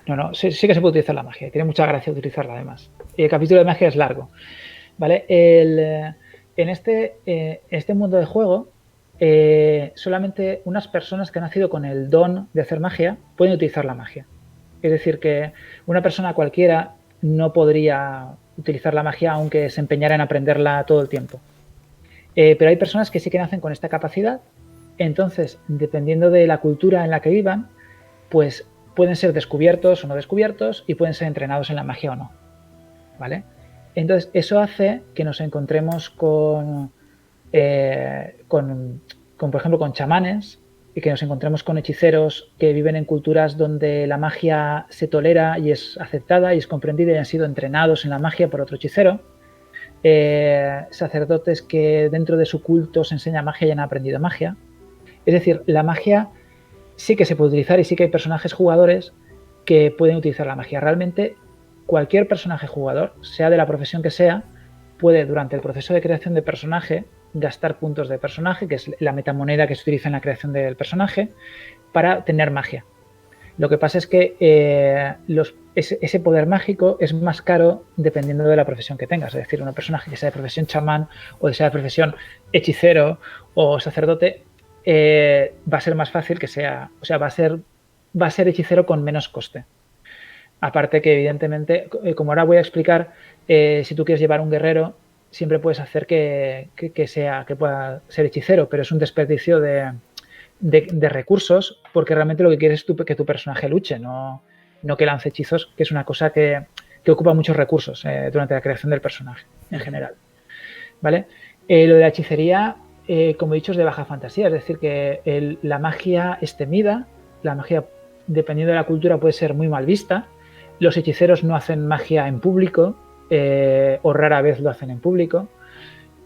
No, sí que se puede utilizar la magia, tiene mucha gracia utilizarla además. El capítulo de magia es largo, ¿vale? En este mundo de juego, solamente unas personas que han nacido con el don de hacer magia pueden utilizar la magia. Es decir, que una persona cualquiera no podría utilizar la magia aunque se empeñara en aprenderla todo el tiempo. Pero hay personas que sí que nacen con esta capacidad, entonces, dependiendo de la cultura en la que vivan, pues pueden ser descubiertos o no descubiertos y pueden ser entrenados en la magia o no, ¿vale? Entonces, eso hace que nos encontremos con por ejemplo, con chamanes, y que nos encontremos con hechiceros que viven en culturas donde la magia se tolera y es aceptada y es comprendida y han sido entrenados en la magia por otro hechicero, sacerdotes que dentro de su culto se enseña magia y han aprendido magia. Es decir, la magia sí que se puede utilizar y sí que hay personajes jugadores que pueden utilizar la magia. Realmente cualquier personaje jugador, sea de la profesión que sea, puede durante el proceso de creación de personaje gastar puntos de personaje, que es la metamoneda que se utiliza en la creación del personaje, para tener magia. Lo que pasa es que ese poder mágico es más caro dependiendo de la profesión que tengas. Es decir, una persona que sea de profesión chamán o que sea de profesión hechicero o sacerdote, va a ser más fácil que sea, o sea, va a ser hechicero con menos coste. Aparte que evidentemente, como ahora voy a explicar, si tú quieres llevar un guerrero, siempre puedes hacer que pueda ser hechicero, pero es un desperdicio de recursos, porque realmente lo que quieres es que tu personaje luche, no que lance hechizos, que es una cosa que ocupa muchos recursos durante la creación del personaje en general, ¿vale? Lo de la hechicería, como he dicho, es de baja fantasía, es decir, que la magia es temida, la magia, dependiendo de la cultura, puede ser muy mal vista, los hechiceros no hacen magia en público, o rara vez lo hacen en público,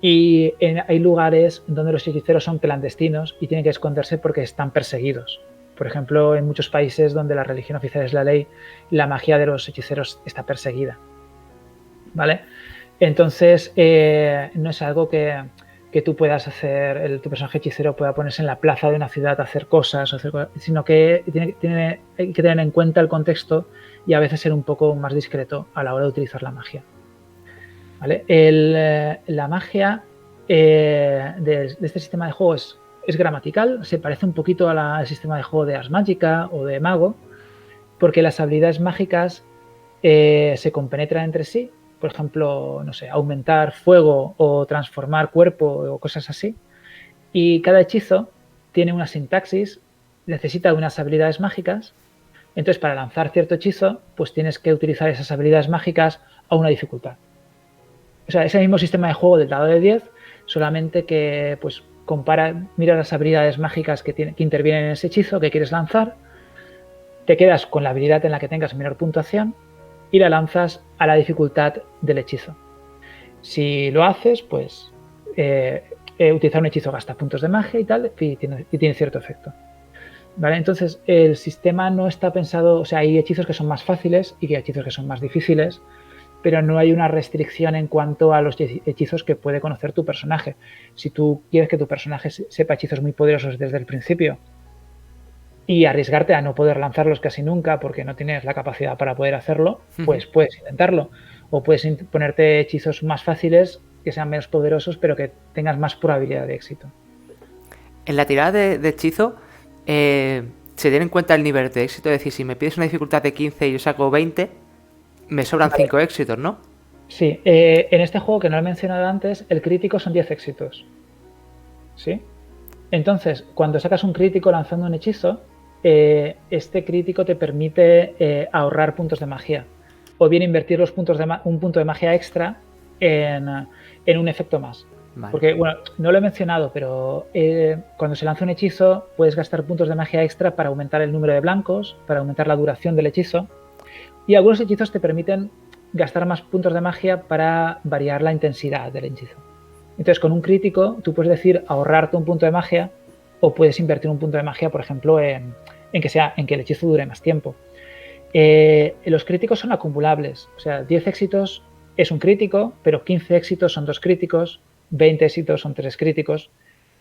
y hay lugares donde los hechiceros son clandestinos y tienen que esconderse porque están perseguidos. Por ejemplo, en muchos países donde la religión oficial es la ley, la magia de los hechiceros está perseguida, ¿vale? Entonces, no es algo que tú puedas hacer, tu personaje hechicero pueda ponerse en la plaza de una ciudad a hacer cosas, sino que hay que tener en cuenta el contexto y a veces ser un poco más discreto a la hora de utilizar la magia, ¿vale? La magia de este sistema de juego es gramatical, se parece un poquito al sistema de juego de Ars Magica o de Mago, porque las habilidades mágicas se compenetran entre sí. Por ejemplo, no sé, aumentar fuego o transformar cuerpo o cosas así. Y cada hechizo tiene una sintaxis, necesita unas habilidades mágicas. Entonces, para lanzar cierto hechizo, pues tienes que utilizar esas habilidades mágicas a una dificultad. O sea, es el mismo sistema de juego del dado de 10, solamente que pues mira las habilidades mágicas que intervienen en ese hechizo que quieres lanzar, te quedas con la habilidad en la que tengas menor puntuación y la lanzas a la dificultad del hechizo. Si lo haces, pues utilizar un hechizo gasta puntos de magia y tal, y tiene cierto efecto. ¿Vale? Entonces, el sistema no está pensado, o sea, hay hechizos que son más fáciles y hay hechizos que son más difíciles, pero no hay una restricción en cuanto a los hechizos que puede conocer tu personaje. Si tú quieres que tu personaje sepa hechizos muy poderosos desde el principio y arriesgarte a no poder lanzarlos casi nunca porque no tienes la capacidad para poder hacerlo, pues puedes intentarlo. O puedes ponerte hechizos más fáciles que sean menos poderosos pero que tengas más probabilidad de éxito. En la tirada de hechizo, se tiene en cuenta el nivel de éxito, es decir, si me pides una dificultad de 15 y yo saco 20, me sobran 5 éxitos, ¿no? Sí, en este juego que no lo he mencionado antes, el crítico son 10 éxitos. ¿Sí? Entonces, cuando sacas un crítico lanzando un hechizo, este crítico te permite ahorrar puntos de magia. O bien invertir un punto de magia extra en un efecto más. Vale. Porque, bueno, no lo he mencionado, pero cuando se lanza un hechizo, puedes gastar puntos de magia extra para aumentar el número de blancos, para aumentar la duración del hechizo. Y algunos hechizos te permiten gastar más puntos de magia para variar la intensidad del hechizo. Entonces, con un crítico, tú puedes decir ahorrarte un punto de magia o puedes invertir un punto de magia, por ejemplo, en que el hechizo dure más tiempo. Los críticos son acumulables. O sea, 10 éxitos es un crítico, pero 15 éxitos son 2 críticos, 20 éxitos son 3 críticos.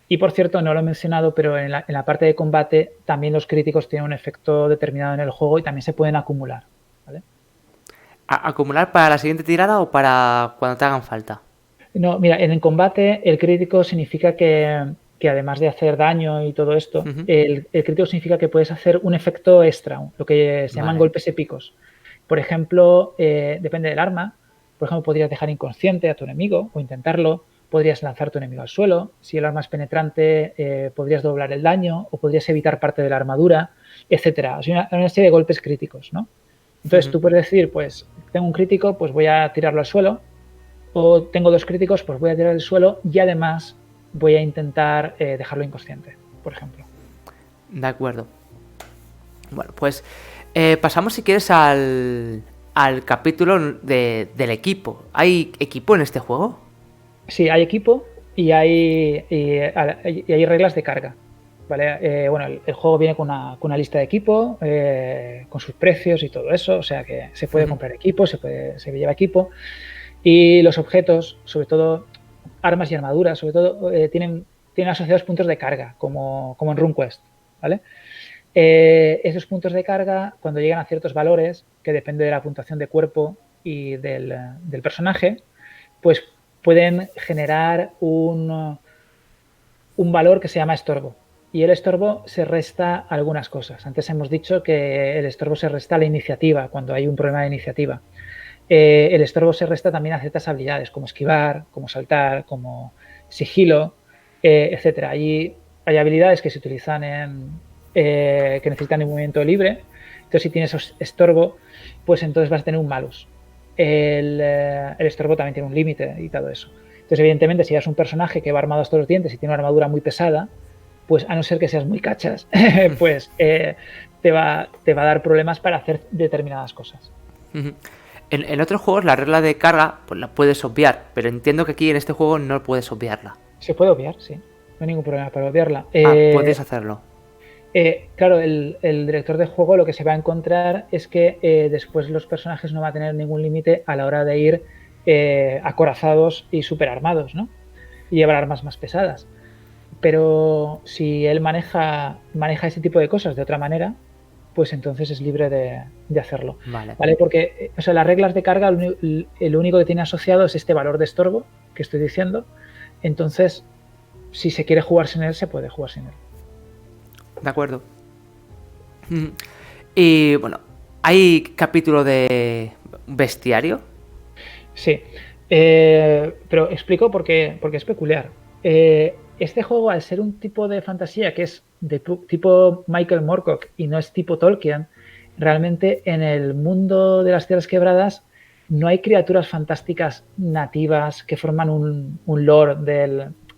Y, por cierto, no lo he mencionado, pero en la parte de combate también los críticos tienen un efecto determinado en el juego y también se pueden acumular. ¿Vale? ¿Acumular para la siguiente tirada o para cuando te hagan falta? No, mira, en el combate el crítico significa que además de hacer daño y todo esto, el crítico significa que puedes hacer un efecto extra, lo que se llaman golpes épicos. Por ejemplo, depende del arma, por ejemplo, podrías dejar inconsciente a tu enemigo o intentarlo, podrías lanzar a tu enemigo al suelo, si el arma es penetrante podrías doblar el daño o podrías evitar parte de la armadura, etcétera. O sea, una serie de golpes críticos, ¿no? Entonces tú puedes decir, pues tengo un crítico, pues voy a tirarlo al suelo, o tengo 2 críticos, pues voy a tirar al suelo y además voy a intentar dejarlo inconsciente, por ejemplo. De acuerdo. Bueno, pues pasamos si quieres al capítulo del equipo. ¿Hay equipo en este juego? Sí, hay equipo y hay reglas de carga. ¿Vale? Bueno, el juego viene con una lista de equipo, con sus precios y todo eso, o sea que se puede comprar equipo, se lleva equipo. Y los objetos, sobre todo armas y armaduras, sobre todo tienen asociados puntos de carga, como en RuneQuest, ¿vale? Esos puntos de carga, cuando llegan a ciertos valores, que depende de la puntuación de cuerpo y del personaje, pues pueden generar un valor que se llama estorbo. Y el estorbo se resta a algunas cosas. Antes hemos dicho que el estorbo se resta a la iniciativa, cuando hay un problema de iniciativa. El estorbo se resta también a ciertas habilidades, como esquivar, como saltar, como sigilo, etcétera. Hay habilidades que se utilizan que necesitan un movimiento libre. Entonces, si tienes estorbo, pues entonces vas a tener un malus. El estorbo también tiene un límite y todo eso. Entonces, evidentemente, si eres un personaje que va armado hasta los dientes y tiene una armadura muy pesada, pues a no ser que seas muy cachas, pues te va a dar problemas para hacer determinadas cosas. En otros juegos la regla de carga pues la puedes obviar, pero entiendo que aquí en este juego no puedes obviarla. Se puede obviar, sí. No hay ningún problema para obviarla. Puedes hacerlo. Claro, el director de juego lo que se va a encontrar es que después los personajes no van a tener ningún límite a la hora de ir acorazados y super armados, ¿no? Y llevar armas más pesadas. Pero si él maneja ese tipo de cosas de otra manera, pues entonces es libre de hacerlo. Vale. Porque o sea, las reglas de carga, lo único que tiene asociado es este valor de estorbo que estoy diciendo. Entonces, si se quiere jugar sin él, se puede jugar sin él. De acuerdo. Y bueno, ¿hay capítulo de bestiario? Sí, pero explico porque es peculiar. Este juego, al ser un tipo de fantasía que es de tipo Michael Moorcock y no es tipo Tolkien, realmente en el mundo de las Tierras Quebradas no hay criaturas fantásticas nativas que forman un lore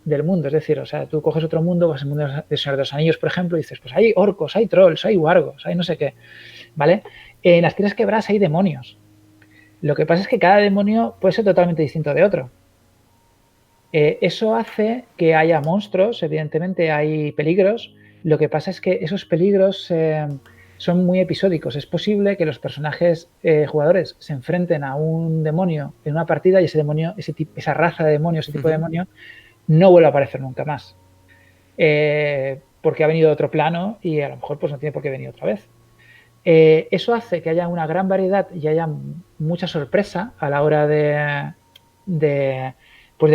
del mundo. Es decir, o sea, tú coges otro mundo, vas al mundo del Señor de los Anillos, por ejemplo, y dices, pues hay orcos, hay trolls, hay wargos, hay no sé qué, ¿vale? En las Tierras Quebradas hay demonios. Lo que pasa es que cada demonio puede ser totalmente distinto de otro. Eso hace que haya monstruos, evidentemente hay peligros. Lo que pasa es que esos peligros son muy episódicos. Es posible que los personajes jugadores se enfrenten a un demonio en una partida y ese demonio, esa raza de demonio, ese tipo de demonio, no vuelva a aparecer nunca más. Porque ha venido de otro plano y a lo mejor pues no tiene por qué venir otra vez. Eso hace que haya una gran variedad y haya mucha sorpresa a la hora de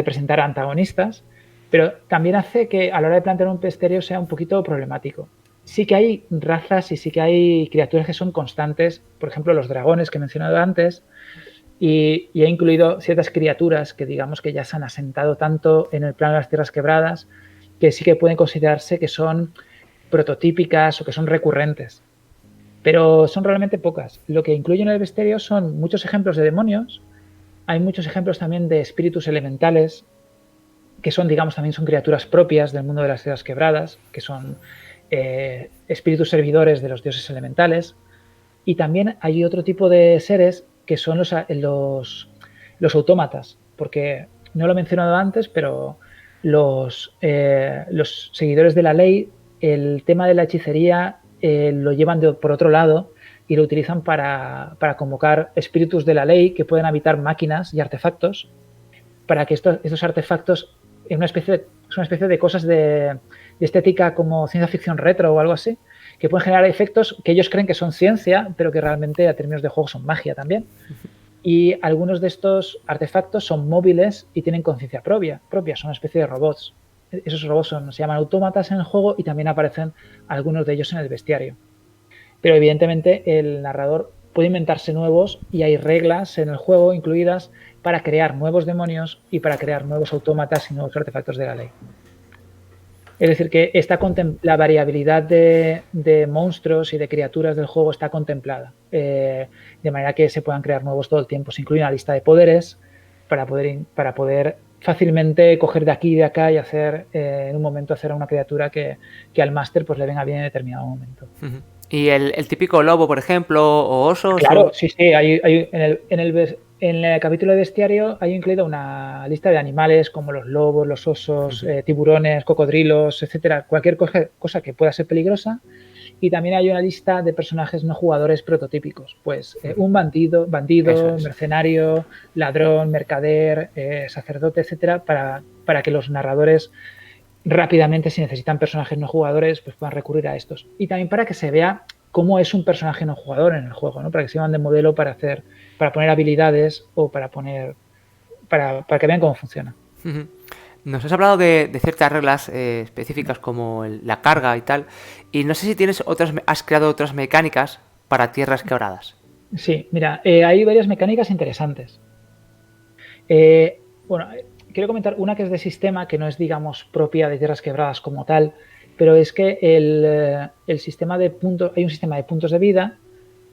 presentar antagonistas, pero también hace que a la hora de plantear un bestiario sea un poquito problemático. sí que hay razas y sí que hay criaturas que son constantes, por ejemplo, los dragones que he mencionado antes, y he incluido ciertas criaturas que digamos que ya se han asentado tanto en el plano de las tierras quebradas que sí que pueden considerarse que son prototípicas o que son recurrentes. Pero son realmente pocas. Lo que incluye en el bestiario son muchos ejemplos de demonios, hay muchos ejemplos también de espíritus elementales, que son, digamos, también son criaturas propias del mundo de las tierras quebradas, que son espíritus servidores de los dioses elementales. Y también hay otro tipo de seres que son los autómatas, porque no lo he mencionado antes, pero los seguidores de la ley, el tema de la hechicería lo llevan por otro lado y lo utilizan para convocar espíritus de la ley que pueden habitar máquinas y artefactos, para que estos artefactos, es una especie de cosas de estética como ciencia ficción retro o algo así, que pueden generar efectos que ellos creen que son ciencia, pero que realmente a términos de juego son magia también. Y algunos de estos artefactos son móviles y tienen conciencia propia, son una especie de robots. Esos robots se llaman autómatas en el juego y también aparecen algunos de ellos en el bestiario. Pero evidentemente el narrador puede inventarse nuevos y hay reglas en el juego incluidas para crear nuevos demonios y para crear nuevos autómatas y nuevos artefactos de la ley. Es decir, que la variabilidad de monstruos y de criaturas del juego está contemplada, de manera que se puedan crear nuevos todo el tiempo. Se incluye una lista de poderes para poder fácilmente coger de aquí y de acá y hacer en un momento hacer a una criatura que al máster pues le venga bien en determinado momento. ¿Y el típico lobo, por ejemplo, o oso? Claro, sí, en el capítulo de bestiario hay incluido una lista de animales como los lobos, los osos, tiburones, cocodrilos, etcétera, cualquier cosa que pueda ser peligrosa. Y también hay una lista de personajes no jugadores prototípicos, pues un bandido, mercenario, ladrón, mercader, sacerdote, etcétera, para que los narradores rápidamente, si necesitan personajes no jugadores, pues puedan recurrir a estos. Y también para que se vea cómo es un personaje no jugador en el juego, ¿no? Para que sirvan de modelo para poner habilidades o para que vean cómo funciona. Nos has hablado de ciertas reglas específicas como la carga y tal, y no sé si has creado otras mecánicas para tierras quebradas. Sí, mira, hay varias mecánicas interesantes. Bueno, quiero comentar una que es de sistema, que no es, digamos, propia de tierras quebradas como tal, pero es que el sistema de puntos, hay un sistema de puntos de vida,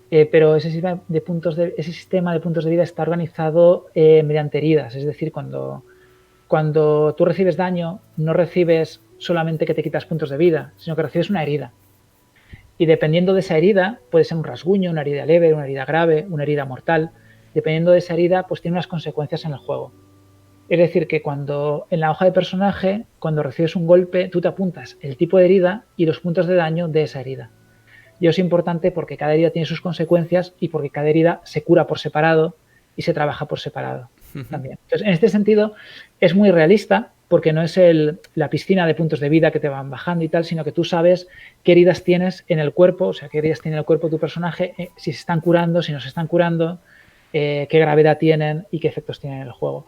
pero ese sistema de puntos de vida está organizado mediante heridas, es decir, cuando tú recibes daño, no recibes solamente que te quitas puntos de vida, sino que recibes una herida. Y dependiendo de esa herida, puede ser un rasguño, una herida leve, una herida grave, una herida mortal. Dependiendo de esa herida, pues tiene unas consecuencias en el juego. Es decir, que en la hoja de personaje, cuando recibes un golpe, tú te apuntas el tipo de herida y los puntos de daño de esa herida. Y eso es importante porque cada herida tiene sus consecuencias y porque cada herida se cura por separado y se trabaja por separado también. Entonces, en este sentido, es muy realista porque no es la piscina de puntos de vida que te van bajando y tal, sino que tú sabes qué heridas tienes en el cuerpo, o sea, qué heridas tiene en el cuerpo tu personaje, si se están curando, si no se están curando, qué gravedad tienen y qué efectos tienen en el juego.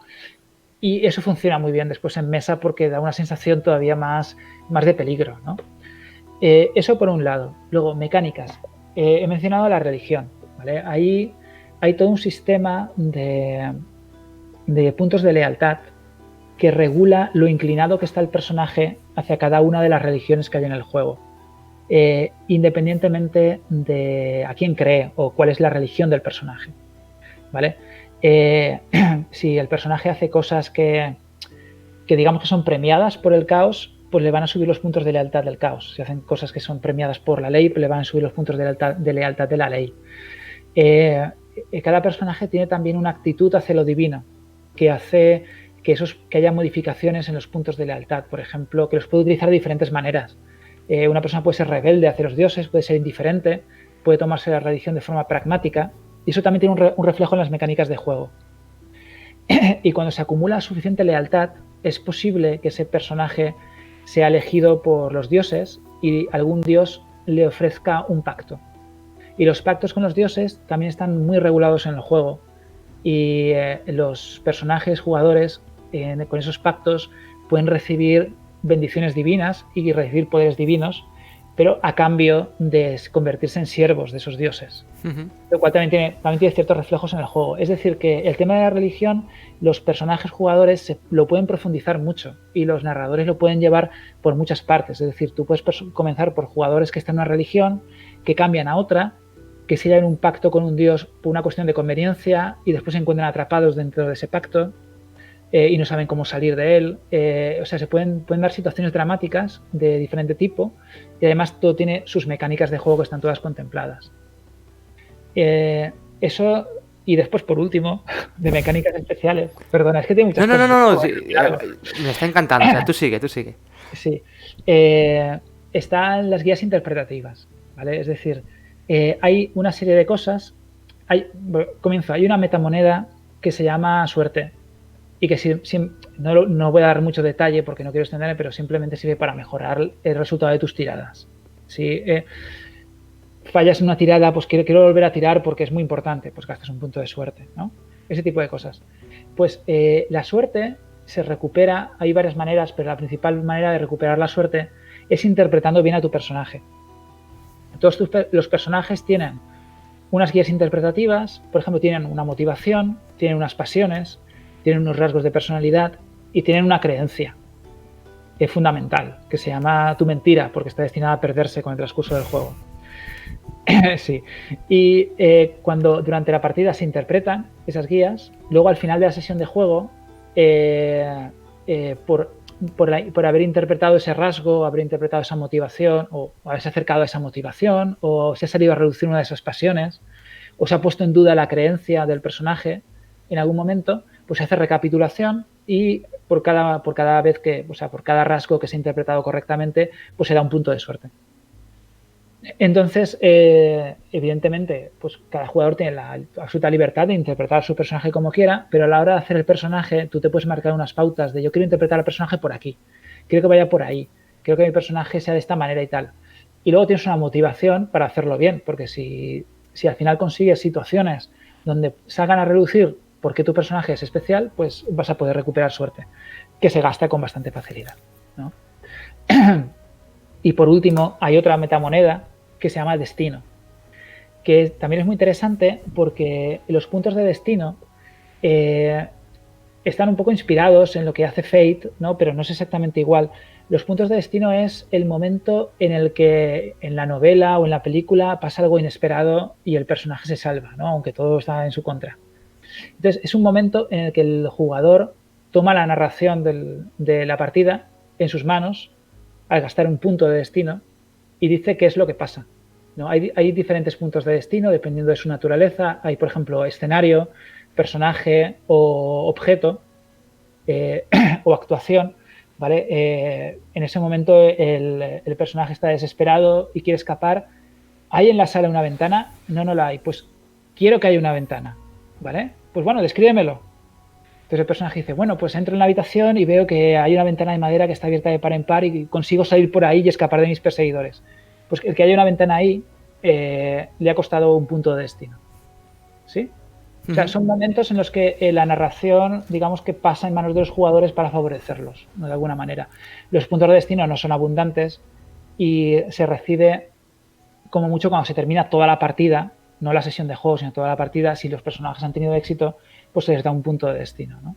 Y eso funciona muy bien después en mesa porque da una sensación todavía más de peligro, ¿no? Eso por un lado. Luego, mecánicas. He mencionado la religión, ¿vale? Ahí hay todo un sistema de puntos de lealtad que regula lo inclinado que está el personaje hacia cada una de las religiones que hay en el juego, independientemente de a quién cree o cuál es la religión del personaje, ¿vale? Si el personaje hace cosas que digamos que son premiadas por el caos, pues le van a subir los puntos de lealtad del caos. Si hacen cosas que son premiadas por la ley, pues le van a subir los puntos de lealtad de la ley. Cada personaje tiene también una actitud hacia lo divino, que hace que haya modificaciones en los puntos de lealtad. Por ejemplo, que los puede utilizar de diferentes maneras. Una persona puede ser rebelde hacia los dioses, puede ser indiferente, puede tomarse la religión de forma pragmática. Y eso también tiene un reflejo en las mecánicas de juego. Y cuando se acumula suficiente lealtad, es posible que ese personaje sea elegido por los dioses y algún dios le ofrezca un pacto. Y los pactos con los dioses también están muy regulados en el juego. Y los personajes jugadores con esos pactos pueden recibir bendiciones divinas y recibir poderes divinos, pero a cambio de convertirse en siervos de esos dioses. Lo cual también tiene ciertos reflejos en el juego. Es decir, que el tema de la religión, los personajes jugadores lo pueden profundizar mucho y los narradores lo pueden llevar por muchas partes. Es decir, tú puedes comenzar por jugadores que están en una religión, que cambian a otra, que siguen un pacto con un dios por una cuestión de conveniencia y después se encuentran atrapados dentro de ese pacto. Y no saben cómo salir de él. O sea, se pueden dar situaciones dramáticas de diferente tipo y además todo tiene sus mecánicas de juego que están todas contempladas. Eso, y después, por último, de mecánicas especiales. Perdona, es que tiene muchas cosas. No, sí, me está encantando. O sea, tú sigue. Sí. Están las guías interpretativas, ¿vale? Es decir, hay una serie de cosas. Hay una metamoneda que se llama suerte. Y que no voy a dar mucho detalle porque no quiero extenderme, pero simplemente sirve para mejorar el resultado de tus tiradas. Si fallas en una tirada, pues quiero volver a tirar porque es muy importante, pues gastas un punto de suerte, ¿no? Ese tipo de cosas. Pues la suerte se recupera, hay varias maneras, pero la principal manera de recuperar la suerte es interpretando bien a tu personaje. Todos los personajes tienen unas guías interpretativas, por ejemplo, tienen una motivación, tienen unas pasiones, tienen unos rasgos de personalidad y tienen una creencia fundamental, que se llama tu mentira, porque está destinada a perderse con el transcurso del juego. Sí. Y cuando durante la partida se interpretan esas guías, luego al final de la sesión de juego, por haber interpretado ese rasgo, haber interpretado esa motivación, o haberse acercado a esa motivación, o se ha salido a reducir una de esas pasiones, o se ha puesto en duda la creencia del personaje en algún momento, pues se hace recapitulación y por cada vez que, o sea, por cada rasgo que se ha interpretado correctamente, pues se da un punto de suerte. Entonces, evidentemente, pues cada jugador tiene la absoluta libertad de interpretar a su personaje como quiera, pero a la hora de hacer el personaje, tú te puedes marcar unas pautas de yo quiero interpretar al personaje por aquí, quiero que vaya por ahí, quiero que mi personaje sea de esta manera y tal. Y luego tienes una motivación para hacerlo bien, porque si al final consigues situaciones donde salgan a reducir por qué tu personaje es especial, pues vas a poder recuperar suerte, que se gasta con bastante facilidad, ¿no? Y por último, hay otra metamoneda que se llama destino, que también es muy interesante porque los puntos de destino están un poco inspirados en lo que hace Fate, ¿no? Pero no es exactamente igual. Los puntos de destino es el momento en el que en la novela o en la película pasa algo inesperado y el personaje se salva, ¿no? Aunque todo está en su contra. Entonces, es un momento en el que el jugador toma la narración de la partida en sus manos al gastar un punto de destino y dice qué es lo que pasa, ¿no? Hay diferentes puntos de destino dependiendo de su naturaleza. Hay, por ejemplo, escenario, personaje o objeto o actuación, ¿vale? En ese momento el personaje está desesperado y quiere escapar. ¿Hay en la sala una ventana? No la hay. Pues quiero que haya una ventana, ¿vale? Pues bueno, descríbemelo. Entonces el personaje dice, bueno, pues entro en la habitación y veo que hay una ventana de madera que está abierta de par en par y consigo salir por ahí y escapar de mis perseguidores. Pues el que haya una ventana ahí le ha costado un punto de destino. ¿Sí? O sea, son momentos en los que la narración, digamos que pasa en manos de los jugadores para favorecerlos, ¿no? De alguna manera. Los puntos de destino no son abundantes y se recibe como mucho cuando se termina toda la partida, no la sesión de juego, sino toda la partida. Si los personajes han tenido éxito, pues se les da un punto de destino, ¿no?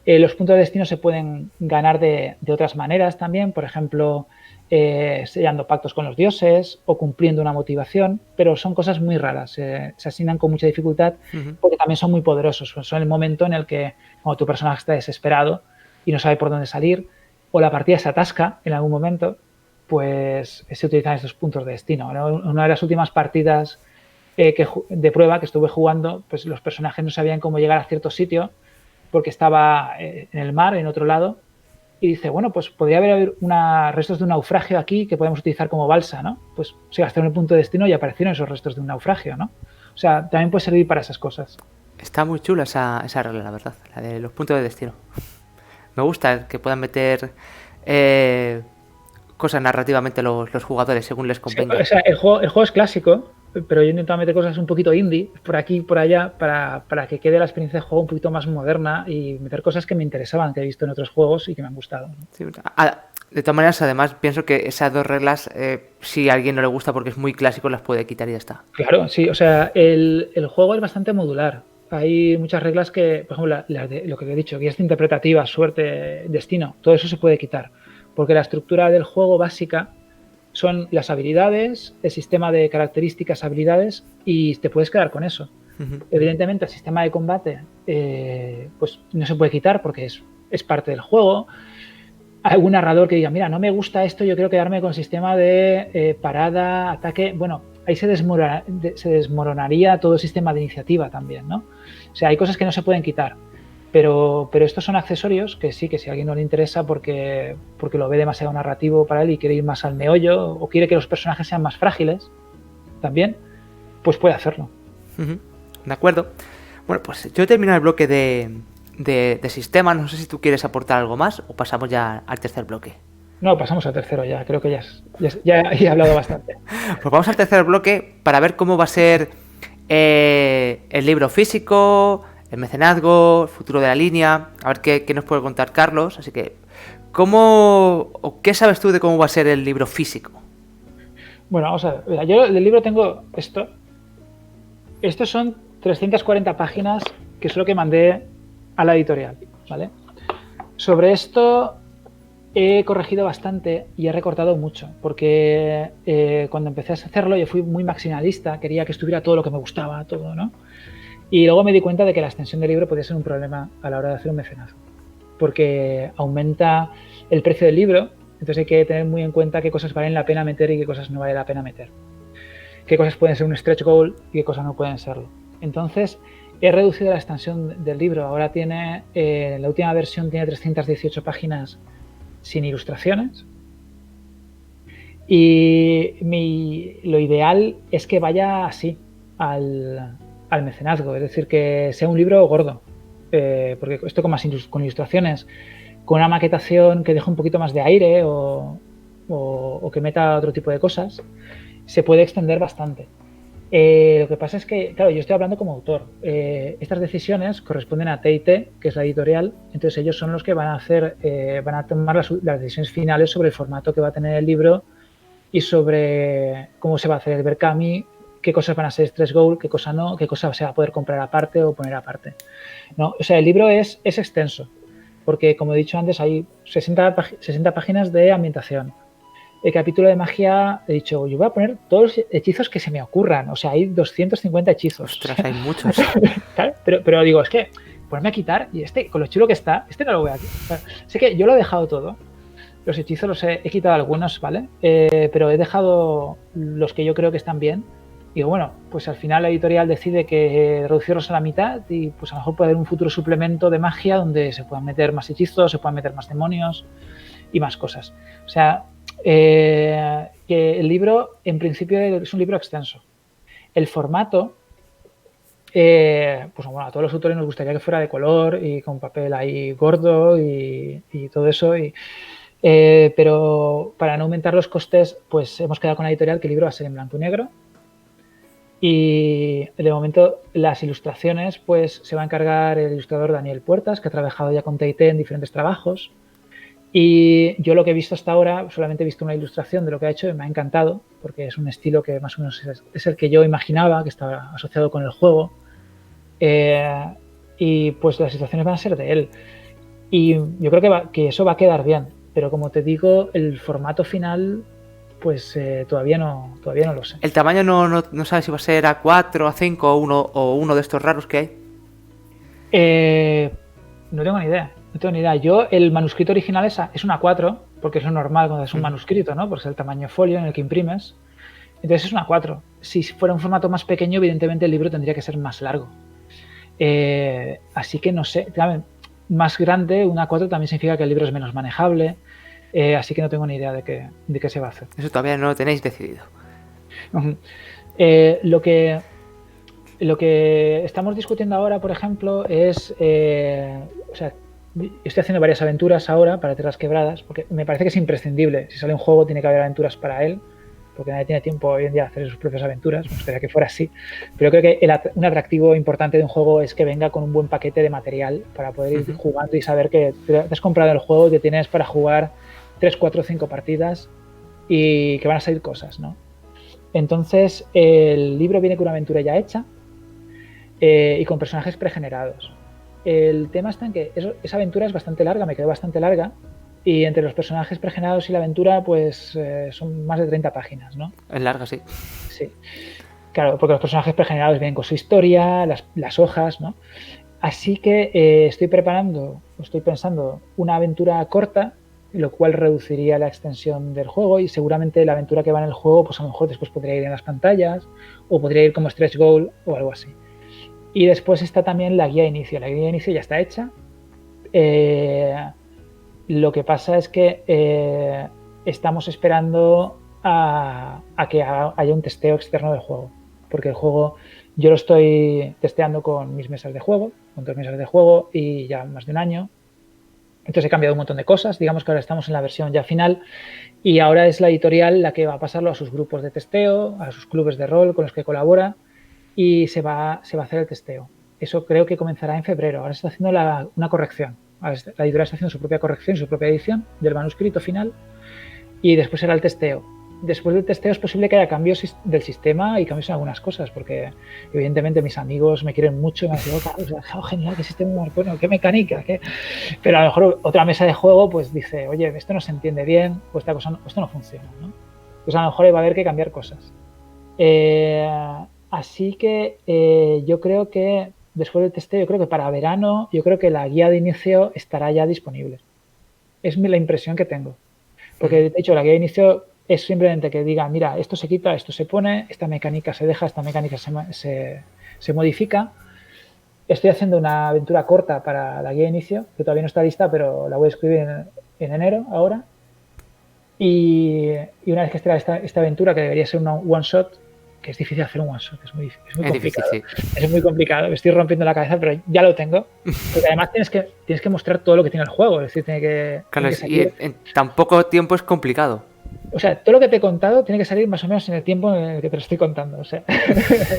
Los puntos de destino se pueden ganar de otras maneras también, por ejemplo, sellando pactos con los dioses o cumpliendo una motivación, pero son cosas muy raras, se asignan con mucha dificultad porque también son muy poderosos. Son el momento en el que cuando tu personaje está desesperado y no sabe por dónde salir o la partida se atasca en algún momento, pues se utilizan estos puntos de destino, ¿no? Una de las últimas partidas de prueba que estuve jugando, pues los personajes no sabían cómo llegar a cierto sitio porque estaba en el mar, en otro lado, y dice, bueno, pues podría haber restos de un naufragio aquí que podemos utilizar como balsa, ¿no? Pues se gastaron el punto de destino y aparecieron esos restos de un naufragio, ¿no? O sea, también puede servir para esas cosas. Está muy chula esa regla, la verdad, la de los puntos de destino. Me gusta que puedan meter cosas narrativamente los jugadores según les convenga. Sí, o sea, el juego es clásico, pero yo he intentado meter cosas un poquito indie, por aquí y por allá, para que quede la experiencia de juego un poquito más moderna y meter cosas que me interesaban, que he visto en otros juegos y que me han gustado, ¿no? Sí, De todas maneras, además, pienso que esas dos reglas, si a alguien no le gusta porque es muy clásico, las puede quitar y ya está. Claro, sí, o sea, el juego es bastante modular. Hay muchas reglas que, por ejemplo, lo que he dicho, guías interpretativas, suerte, destino, todo eso se puede quitar. Porque la estructura del juego básica son las habilidades, el sistema de características, habilidades, y te puedes quedar con eso. Evidentemente, el sistema de combate pues no se puede quitar porque es parte del juego. Algún narrador que diga, mira, no me gusta esto, yo quiero quedarme con sistema de parada, ataque. Bueno, ahí se desmoronaría todo el sistema de iniciativa también, ¿no? O sea, hay cosas que no se pueden quitar. Pero estos son accesorios que sí, que si a alguien no le interesa porque lo ve demasiado narrativo para él y quiere ir más al meollo o quiere que los personajes sean más frágiles también, pues puede hacerlo. De acuerdo. Bueno, pues yo he terminado el bloque de sistema. No sé si tú quieres aportar algo más o pasamos ya al tercer bloque. No, pasamos al tercero ya. Creo que ya he hablado bastante. Pues vamos al tercer bloque para ver cómo va a ser el libro físico, el mecenazgo, el futuro de la línea. A ver qué nos puede contar Carlos. Así que, ¿qué sabes tú de cómo va a ser el libro físico? Bueno, vamos a ver. Mira, yo del libro tengo esto. Estos son 340 páginas que es lo que mandé a la editorial, ¿vale? Sobre esto he corregido bastante y he recortado mucho, porque cuando empecé a hacerlo yo fui muy maximalista, quería que estuviera todo lo que me gustaba, todo, ¿no? Y luego me di cuenta de que la extensión del libro podía ser un problema a la hora de hacer un mecenazgo, porque aumenta el precio del libro, entonces hay que tener muy en cuenta qué cosas valen la pena meter y qué cosas no vale la pena meter. Qué cosas pueden ser un stretch goal y qué cosas no pueden serlo. Entonces, he reducido la extensión del libro. Ahora tiene, la última versión tiene 318 páginas sin ilustraciones. Y lo ideal es que vaya así al mecenazgo, es decir, que sea un libro gordo. Porque esto con ilustraciones, con una maquetación que deje un poquito más de aire o que meta otro tipo de cosas, se puede extender bastante. Lo que pasa es que, claro, yo estoy hablando como autor. Estas decisiones corresponden a T&T, que es la editorial, entonces ellos son los que van a tomar las decisiones finales sobre el formato que va a tener el libro y sobre cómo se va a hacer el Berkami, qué cosas van a ser stretch goal, qué cosa no, qué cosa se va a poder comprar aparte o poner aparte. ¿No? O sea, el libro es extenso, porque como he dicho antes, hay 60 páginas de ambientación. El capítulo de magia, he dicho, yo voy a poner todos los hechizos que se me ocurran. O sea, hay 250 hechizos. Ostras, hay muchos. Claro, pero digo, es que ponerme a quitar y con lo chulo que está, no lo voy a quitar. Sé que yo lo he dejado todo. Los hechizos los he quitado algunos, ¿vale? Pero he dejado los que yo creo que están bien. Digo, bueno, pues al final la editorial decide que reducirlos a la mitad y pues a lo mejor puede haber un futuro suplemento de magia donde se puedan meter más hechizos, se puedan meter más demonios y más cosas. O sea, que el libro en principio es un libro extenso. El formato, pues bueno, a todos los autores nos gustaría que fuera de color y con papel ahí gordo y todo eso, pero para no aumentar los costes, pues hemos quedado con la editorial que el libro va a ser en blanco y negro. Y de momento las ilustraciones pues se va a encargar el ilustrador Daniel Puertas, que ha trabajado ya con T&T en diferentes trabajos. Y yo lo que he visto hasta ahora, solamente he visto una ilustración de lo que ha hecho y me ha encantado, porque es un estilo que más o menos es el que yo imaginaba, que estaba asociado con el juego. Y pues las ilustraciones van a ser de él. Y yo creo que eso va a quedar bien, pero como te digo, el formato final pues todavía no lo sé. ¿El tamaño no sabes si va a ser A4, A5 o uno de estos raros que hay? No tengo ni idea. Yo, el manuscrito original es un A4, porque es lo normal cuando es un manuscrito, ¿no? Porque es el tamaño folio en el que imprimes. Entonces es un A4. Si fuera un formato más pequeño, evidentemente el libro tendría que ser más largo. Así que no sé. Más grande, un A4 también significa que el libro es menos manejable. Así que no tengo ni idea de qué se va a hacer. Eso todavía no lo tenéis decidido. Lo que estamos discutiendo ahora, por ejemplo, es... o sea, estoy haciendo varias aventuras ahora para Tierras Quebradas, porque me parece que es imprescindible. Si sale un juego tiene que haber aventuras para él, porque nadie tiene tiempo hoy en día de hacer sus propias aventuras. Me gustaría que fuera así. Pero creo que un atractivo importante de un juego es que venga con un buen paquete de material para poder ir jugando y saber que te has comprado el juego y que tienes para jugar 3, 4, 5 partidas y que van a salir cosas, ¿no? Entonces, el libro viene con una aventura ya hecha y con personajes pregenerados. El tema está en que esa aventura es bastante larga, me quedó bastante larga, y entre los personajes pregenerados y la aventura, pues son más de 30 páginas, ¿no? Es larga, sí. Sí. Claro, porque los personajes pregenerados vienen con su historia, las hojas, ¿no? Así que estoy pensando una aventura corta, lo cual reduciría la extensión del juego y seguramente la aventura que va en el juego, pues a lo mejor después podría ir en las pantallas o podría ir como stretch goal o algo así. Y después está también la guía de inicio. La guía de inicio ya está hecha. Lo que pasa es que estamos esperando a que haya un testeo externo del juego. Porque el juego yo lo estoy testeando con mis mesas de juego, con 2 mesas de juego y ya más de un año. Entonces he cambiado un montón de cosas. Digamos que ahora estamos en la versión ya final y ahora es la editorial la que va a pasarlo a sus grupos de testeo, a sus clubes de rol con los que colabora y se va a hacer el testeo. Eso creo que comenzará en febrero. Ahora se está haciendo una corrección. La editorial está haciendo su propia corrección, su propia edición del manuscrito final y después será el testeo. Después del testeo es posible que haya cambios del sistema y cambios en algunas cosas, porque evidentemente mis amigos me quieren mucho y me han dicho, oh, genial, qué sistema más bueno, qué mecánica, qué... Pero a lo mejor otra mesa de juego pues dice, oye, esto no se entiende bien, o esta cosa esto no funciona, ¿no? Pues a lo mejor va a haber que cambiar cosas. Así que yo creo que después del testeo, yo creo que para verano, yo creo que la guía de inicio estará ya disponible. Es la impresión que tengo. Porque de hecho la guía de inicio es simplemente que diga, mira, esto se quita, esto se pone, esta mecánica se deja, esta mecánica se modifica. Estoy haciendo una aventura corta para la guía de inicio, que todavía no está lista, pero la voy a escribir en enero ahora. Y una vez que esté esta aventura, que debería ser una one shot, que es difícil hacer un one shot, es muy complicado. Difícil, sí. Es muy complicado, me estoy rompiendo la cabeza, pero ya lo tengo. Porque además tienes que mostrar todo lo que tiene el juego, es decir, tiene que salir. Y en tan poco tiempo es complicado. O sea, todo lo que te he contado tiene que salir más o menos en el tiempo en el que te lo estoy contando. O sea,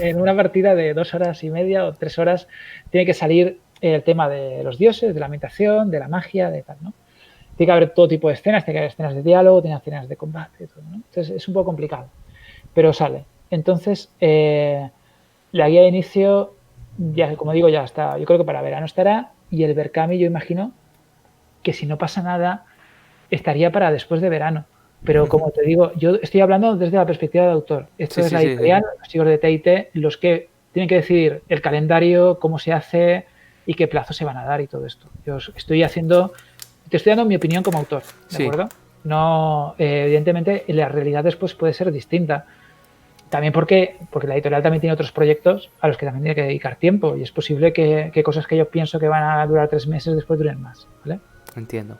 en una partida de 2 horas y media o 3 horas tiene que salir el tema de los dioses, de la ambientación, de la magia, de tal, ¿no? Tiene que haber todo tipo de escenas, tiene que haber escenas de diálogo, tiene que haber escenas de combate, todo, ¿no? Entonces es un poco complicado, pero sale. Entonces, la guía de inicio, ya como digo, ya está. Yo creo que para verano estará y el Berkami yo imagino que si no pasa nada estaría para después de verano. Pero como te digo, yo estoy hablando desde la perspectiva de autor. Esto es la editorial, los chicos de TIT, los que tienen que decidir el calendario, cómo se hace y qué plazos se van a dar y todo esto. Yo te estoy dando mi opinión como autor, ¿de acuerdo? No, evidentemente la realidad después puede ser distinta. También porque la editorial también tiene otros proyectos a los que también tiene que dedicar tiempo y es posible que cosas que yo pienso que van a durar 3 meses después duren más, ¿vale? Entiendo.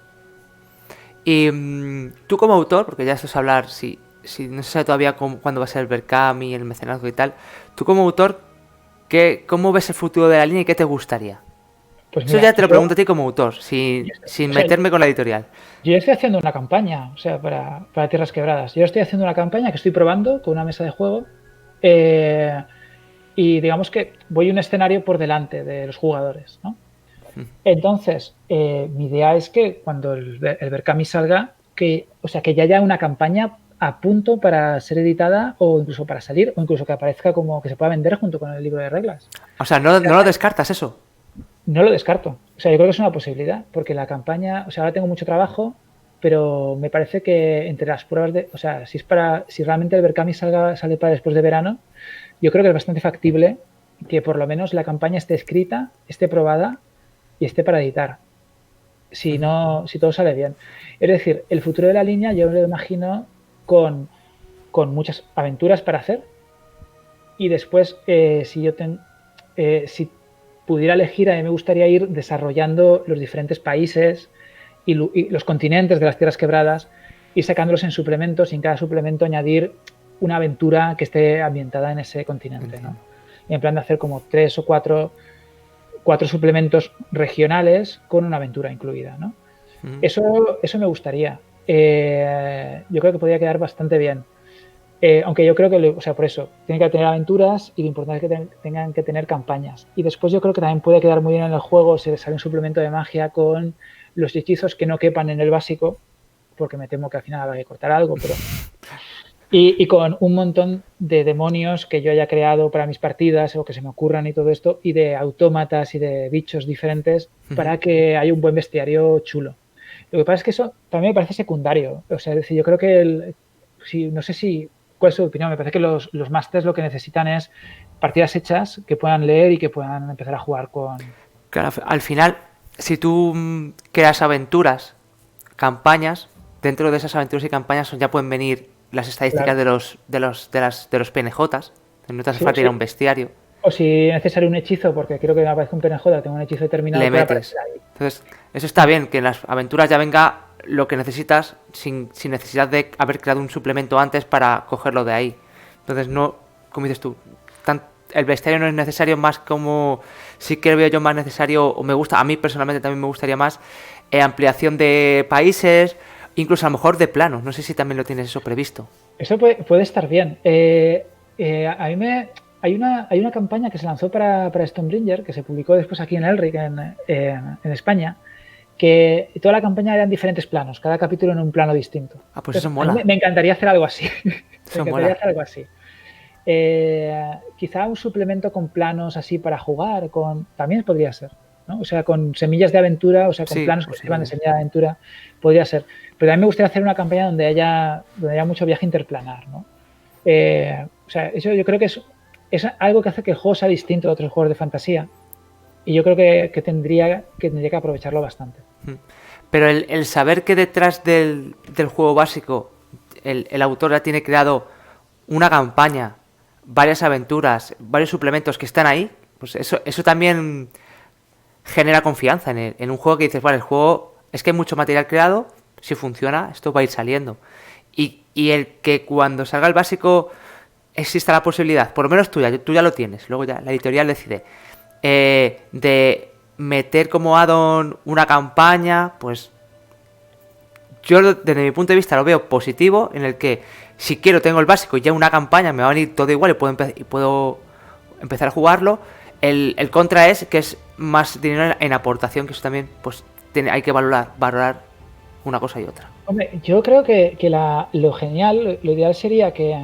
Y tú como autor, porque ya estás a hablar, si no se sabe todavía cuándo va a ser el Berkami, el mecenazgo y tal, tú como autor, ¿cómo ves el futuro de la línea y qué te gustaría? Pues mira, eso ya te lo pregunto a ti como autor, sin meterme con la editorial. Yo estoy haciendo una campaña, o sea, para Tierras Quebradas. Yo estoy haciendo una campaña que estoy probando con una mesa de juego y digamos que voy un escenario por delante de los jugadores, ¿no? Entonces, mi idea es que cuando el Berkami salga, que ya haya una campaña a punto para ser editada o incluso para salir o incluso que aparezca como que se pueda vender junto con el libro de reglas. O sea, no lo descartas eso. No lo descarto. O sea, yo creo que es una posibilidad porque la campaña, o sea, ahora tengo mucho trabajo, pero me parece que entre las pruebas o sea, si realmente el Berkami sale para después de verano, yo creo que es bastante factible que por lo menos la campaña esté escrita, esté probada y esté para editar, si todo sale bien. Es decir, el futuro de la línea yo lo imagino con muchas aventuras para hacer y después si pudiera elegir, a mí me gustaría ir desarrollando los diferentes países y los continentes de las Tierras Quebradas y sacándolos en suplementos y en cada suplemento añadir una aventura que esté ambientada en ese continente, ¿no? Y en plan de hacer como 3 o 4 suplementos regionales con una aventura incluida, ¿no? Eso me gustaría. Yo creo que podría quedar bastante bien. Aunque yo creo que, por eso, tienen que tener aventuras y lo importante es que tengan que tener campañas. Y después yo creo que también puede quedar muy bien en el juego si sale un suplemento de magia con los hechizos que no quepan en el básico, porque me temo que al final habrá que cortar algo, pero... Y con un montón de demonios que yo haya creado para mis partidas o que se me ocurran y todo esto, y de autómatas y de bichos diferentes para que haya un buen bestiario chulo. Lo que pasa es que eso también me parece secundario. O sea, es decir, yo creo que no sé cuál es su opinión. Me parece que los masters lo que necesitan es partidas hechas que puedan leer y que puedan empezar a jugar con... Claro, al final, si tú creas aventuras, campañas, dentro de esas aventuras y campañas ya pueden venir las estadísticas de los PNJs. No te hace falta ir a un bestiario. O si es necesario un hechizo, porque creo que me aparece un PNJ, tengo un hechizo determinado. Le metes. Entonces, eso está bien, que en las aventuras ya venga lo que necesitas sin necesidad de haber creado un suplemento antes para cogerlo de ahí. Entonces, no, como dices tú, el bestiario no es necesario, más como sí que veo yo más necesario, o me gusta, a mí personalmente también me gustaría más ampliación de países, incluso a lo mejor de planos. No sé si también lo tienes eso previsto. Eso puede estar bien. A mí hay una campaña que se lanzó para Stonebringer, que se publicó después aquí en Elric, en España, que toda la campaña eran diferentes planos, cada capítulo en un plano distinto. Ah, pues entonces, eso mola. Me encantaría hacer algo así. Eso mola. Hacer algo así. Quizá un suplemento con planos así para jugar, también podría ser, ¿no? O sea, con semillas de aventura, o sea, con planos que sirvan de semilla de aventura, podría ser. Pero a mí me gustaría hacer una campaña donde haya mucho viaje interplanar, ¿no? O sea, eso yo creo que es algo que hace que el juego sea distinto de otros juegos de fantasía. Y yo creo que tendría que aprovecharlo bastante. Pero el saber que detrás del juego básico el autor ya tiene creado una campaña, varias aventuras, varios suplementos que están ahí, pues eso también genera confianza en un juego que dices, vale, el juego es que hay mucho material creado, si funciona, esto va a ir saliendo. Y el que cuando salga el básico exista la posibilidad, por lo menos tú ya lo tienes, luego ya la editorial decide, de meter como add-on una campaña, pues yo desde mi punto de vista lo veo positivo, en el que si quiero tengo el básico y ya una campaña me va a venir todo igual y puedo empezar a jugarlo. El contra es que es más dinero en aportación, que eso también pues hay que valorar una cosa y otra. Hombre, yo creo que lo genial, lo ideal sería que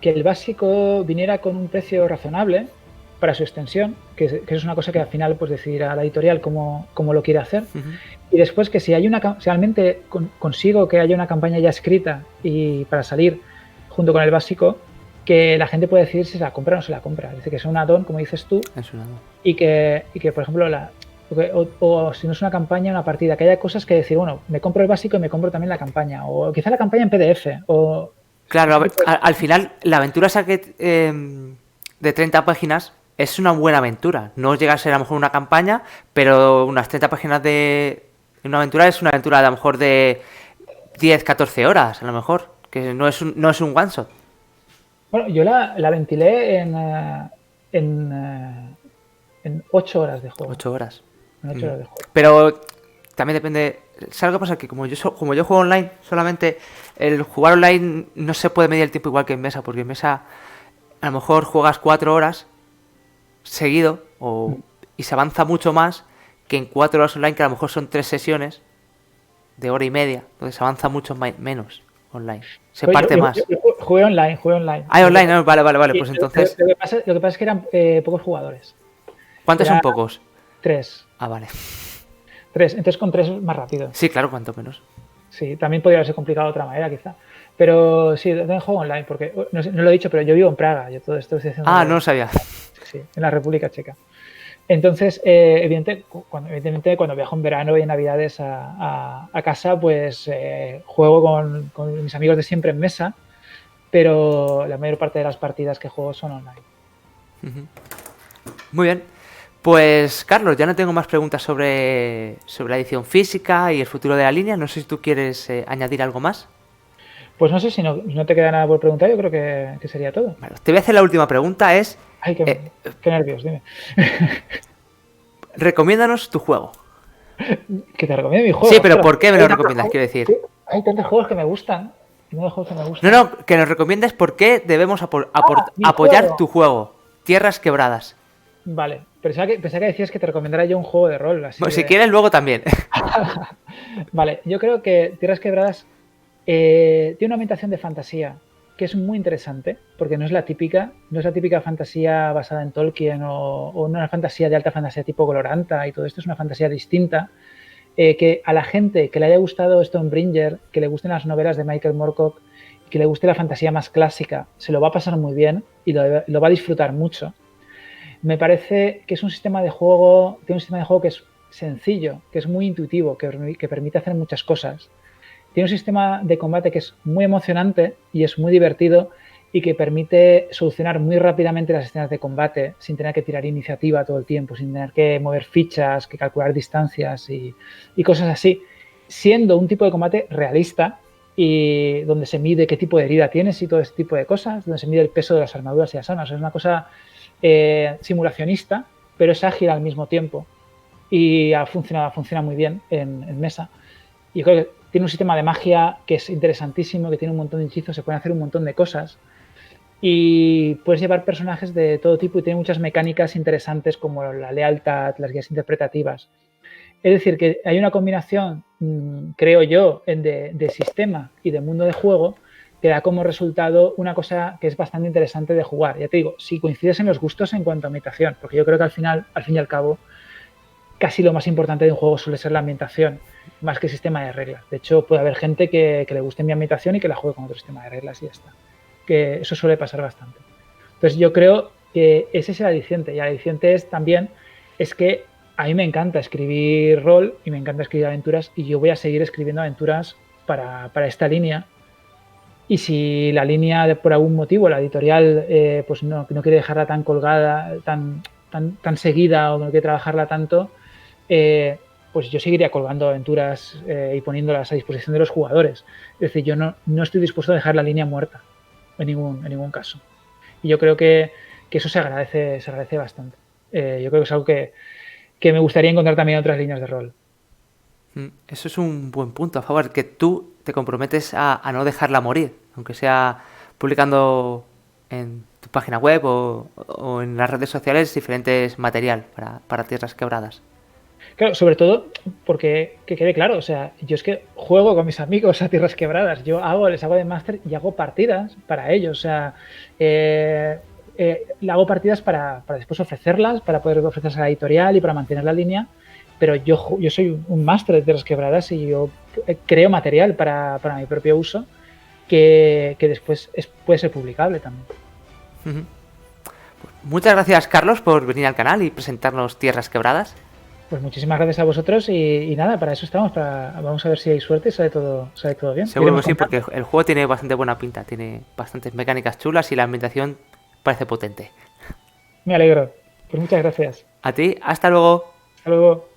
el básico viniera con un precio razonable para su extensión, que es una cosa que al final pues decidirá la editorial cómo lo quiere hacer. Y después que si realmente consigo que haya una campaña ya escrita y para salir junto con el básico, que la gente pueda decidir si se la compra o no se la compra. Es decir, que sea un add-on, como dices tú, y que por ejemplo, o si no es una campaña, una partida, que haya cosas que decir, bueno, me compro el básico y me compro también la campaña, o quizá la campaña en PDF, o... Claro, al final, la aventura esa de 30 páginas es una buena aventura. No llega a ser a lo mejor una campaña, pero unas 30 páginas de una aventura es una aventura a lo mejor de 10, 14 horas, a lo mejor, que no es un one shot. Bueno, yo la ventilé en 8 horas de juego. 8 horas. En 8 horas de juego. Pero también depende. ¿Sabes lo que pasa? Que como yo juego online, solamente el jugar online no se puede medir el tiempo igual que en mesa, porque en mesa a lo mejor juegas 4 horas seguido y se avanza mucho más que en 4 horas online, que a lo mejor son 3 sesiones de hora y media. Entonces se avanza mucho menos online. Se parte más. Yo jugué online. Ah, online, no, vale, pues entonces... Lo que pasa es que eran pocos jugadores. ¿Cuántos son pocos? 3. Ah, vale. 3, entonces con 3 es más rápido. Sí, claro, cuanto menos. Sí, también podría haberse complicado de otra manera, quizá. Pero sí, tengo juego online, porque no lo he dicho, pero yo vivo en Praga. Yo todo esto estoy haciendo. Ah, no lo sabía. Sí, en la República Checa. Entonces, evidentemente, cuando viajo en verano y en Navidades a casa, pues juego con mis amigos de siempre en mesa, pero la mayor parte de las partidas que juego son online. Muy bien. Pues, Carlos, ya no tengo más preguntas sobre la edición física y el futuro de la línea. No sé si tú quieres añadir algo más. Pues no sé, si no te queda nada por preguntar, yo creo que sería todo. Vale, te voy a hacer la última pregunta, Ay, qué nervios, dime. Recomiéndanos tu juego. Que te recomiendo mi juego. Sí, pero ¿por qué me lo recomiendas? Quiero decir. Hay tantos juegos que me gustan. No, que nos recomiendes por qué debemos apoyar tu juego. Tierras Quebradas. Vale, pensaba que decías que te recomendara yo un juego de rol. Así pues si quieres, luego también. Vale, yo creo que Tierras Quebradas tiene una ambientación de fantasía que es muy interesante, porque no es la típica fantasía basada en Tolkien o una fantasía de alta fantasía tipo Gloranta y todo esto, es una fantasía distinta, que a la gente que le haya gustado Stonebringer, que le gusten las novelas de Michael Moorcock, que le guste la fantasía más clásica, se lo va a pasar muy bien y lo va a disfrutar mucho. Me parece que es un sistema de juego, tiene un sistema de juego que es sencillo, que es muy intuitivo, que permite hacer muchas cosas. Tiene un sistema de combate que es muy emocionante y es muy divertido y que permite solucionar muy rápidamente las escenas de combate sin tener que tirar iniciativa todo el tiempo, sin tener que mover fichas, que calcular distancias y cosas así, siendo un tipo de combate realista y donde se mide qué tipo de herida tienes y todo este tipo de cosas, donde se mide el peso de las armaduras y las armas. Es una cosa simulacionista, pero es ágil al mismo tiempo y funciona muy bien en mesa. Y yo creo que tiene un sistema de magia que es interesantísimo, que tiene un montón de hechizos, se pueden hacer un montón de cosas y puedes llevar personajes de todo tipo y tiene muchas mecánicas interesantes como la lealtad, las guías interpretativas. Es decir, que hay una combinación, creo yo, de sistema y de mundo de juego que da como resultado una cosa que es bastante interesante de jugar. Ya te digo, si coincides en los gustos en cuanto a ambientación, porque yo creo que al final, al fin y al cabo, casi lo más importante de un juego suele ser la ambientación, más que el sistema de reglas. De hecho, puede haber gente que le guste mi ambientación y que la juegue con otro sistema de reglas y ya está. Que eso suele pasar bastante. Entonces yo creo que ese es el aliciente. Y el aliciente es también es que a mí me encanta escribir rol y me encanta escribir aventuras y yo voy a seguir escribiendo aventuras para esta línea. Y si la línea, por algún motivo, la editorial pues no quiere dejarla tan colgada, tan seguida o no quiere trabajarla tanto, pues yo seguiría colgando aventuras y poniéndolas a disposición de los jugadores. Es decir, yo no estoy dispuesto a dejar la línea muerta en ningún caso. Y yo creo que eso se agradece bastante. Yo creo que es algo que me gustaría encontrar también en otras líneas de rol. Eso es un buen punto a favor, que tú te comprometes a no dejarla morir, aunque sea publicando en tu página web o en las redes sociales diferentes material para Tierras Quebradas. Claro, sobre todo porque, que quede claro, o sea, yo es que juego con mis amigos a Tierras Quebradas, les hago de máster y hago partidas para ellos, o sea, le hago partidas para después ofrecerlas, para poder ofrecerlas a la editorial y para mantener la línea, pero yo soy un máster de Tierras Quebradas y yo creo material para mi propio uso que después puede ser publicable también. Uh-huh. Pues muchas gracias, Carlos, por venir al canal y presentarnos Tierras Quebradas. Pues muchísimas gracias a vosotros y nada, para eso estamos. Vamos a ver si hay suerte y sale todo bien. Seguro que sí, porque el juego tiene bastante buena pinta, tiene bastantes mecánicas chulas y la ambientación parece potente. Me alegro. Pues muchas gracias. A ti, hasta luego. Hasta luego.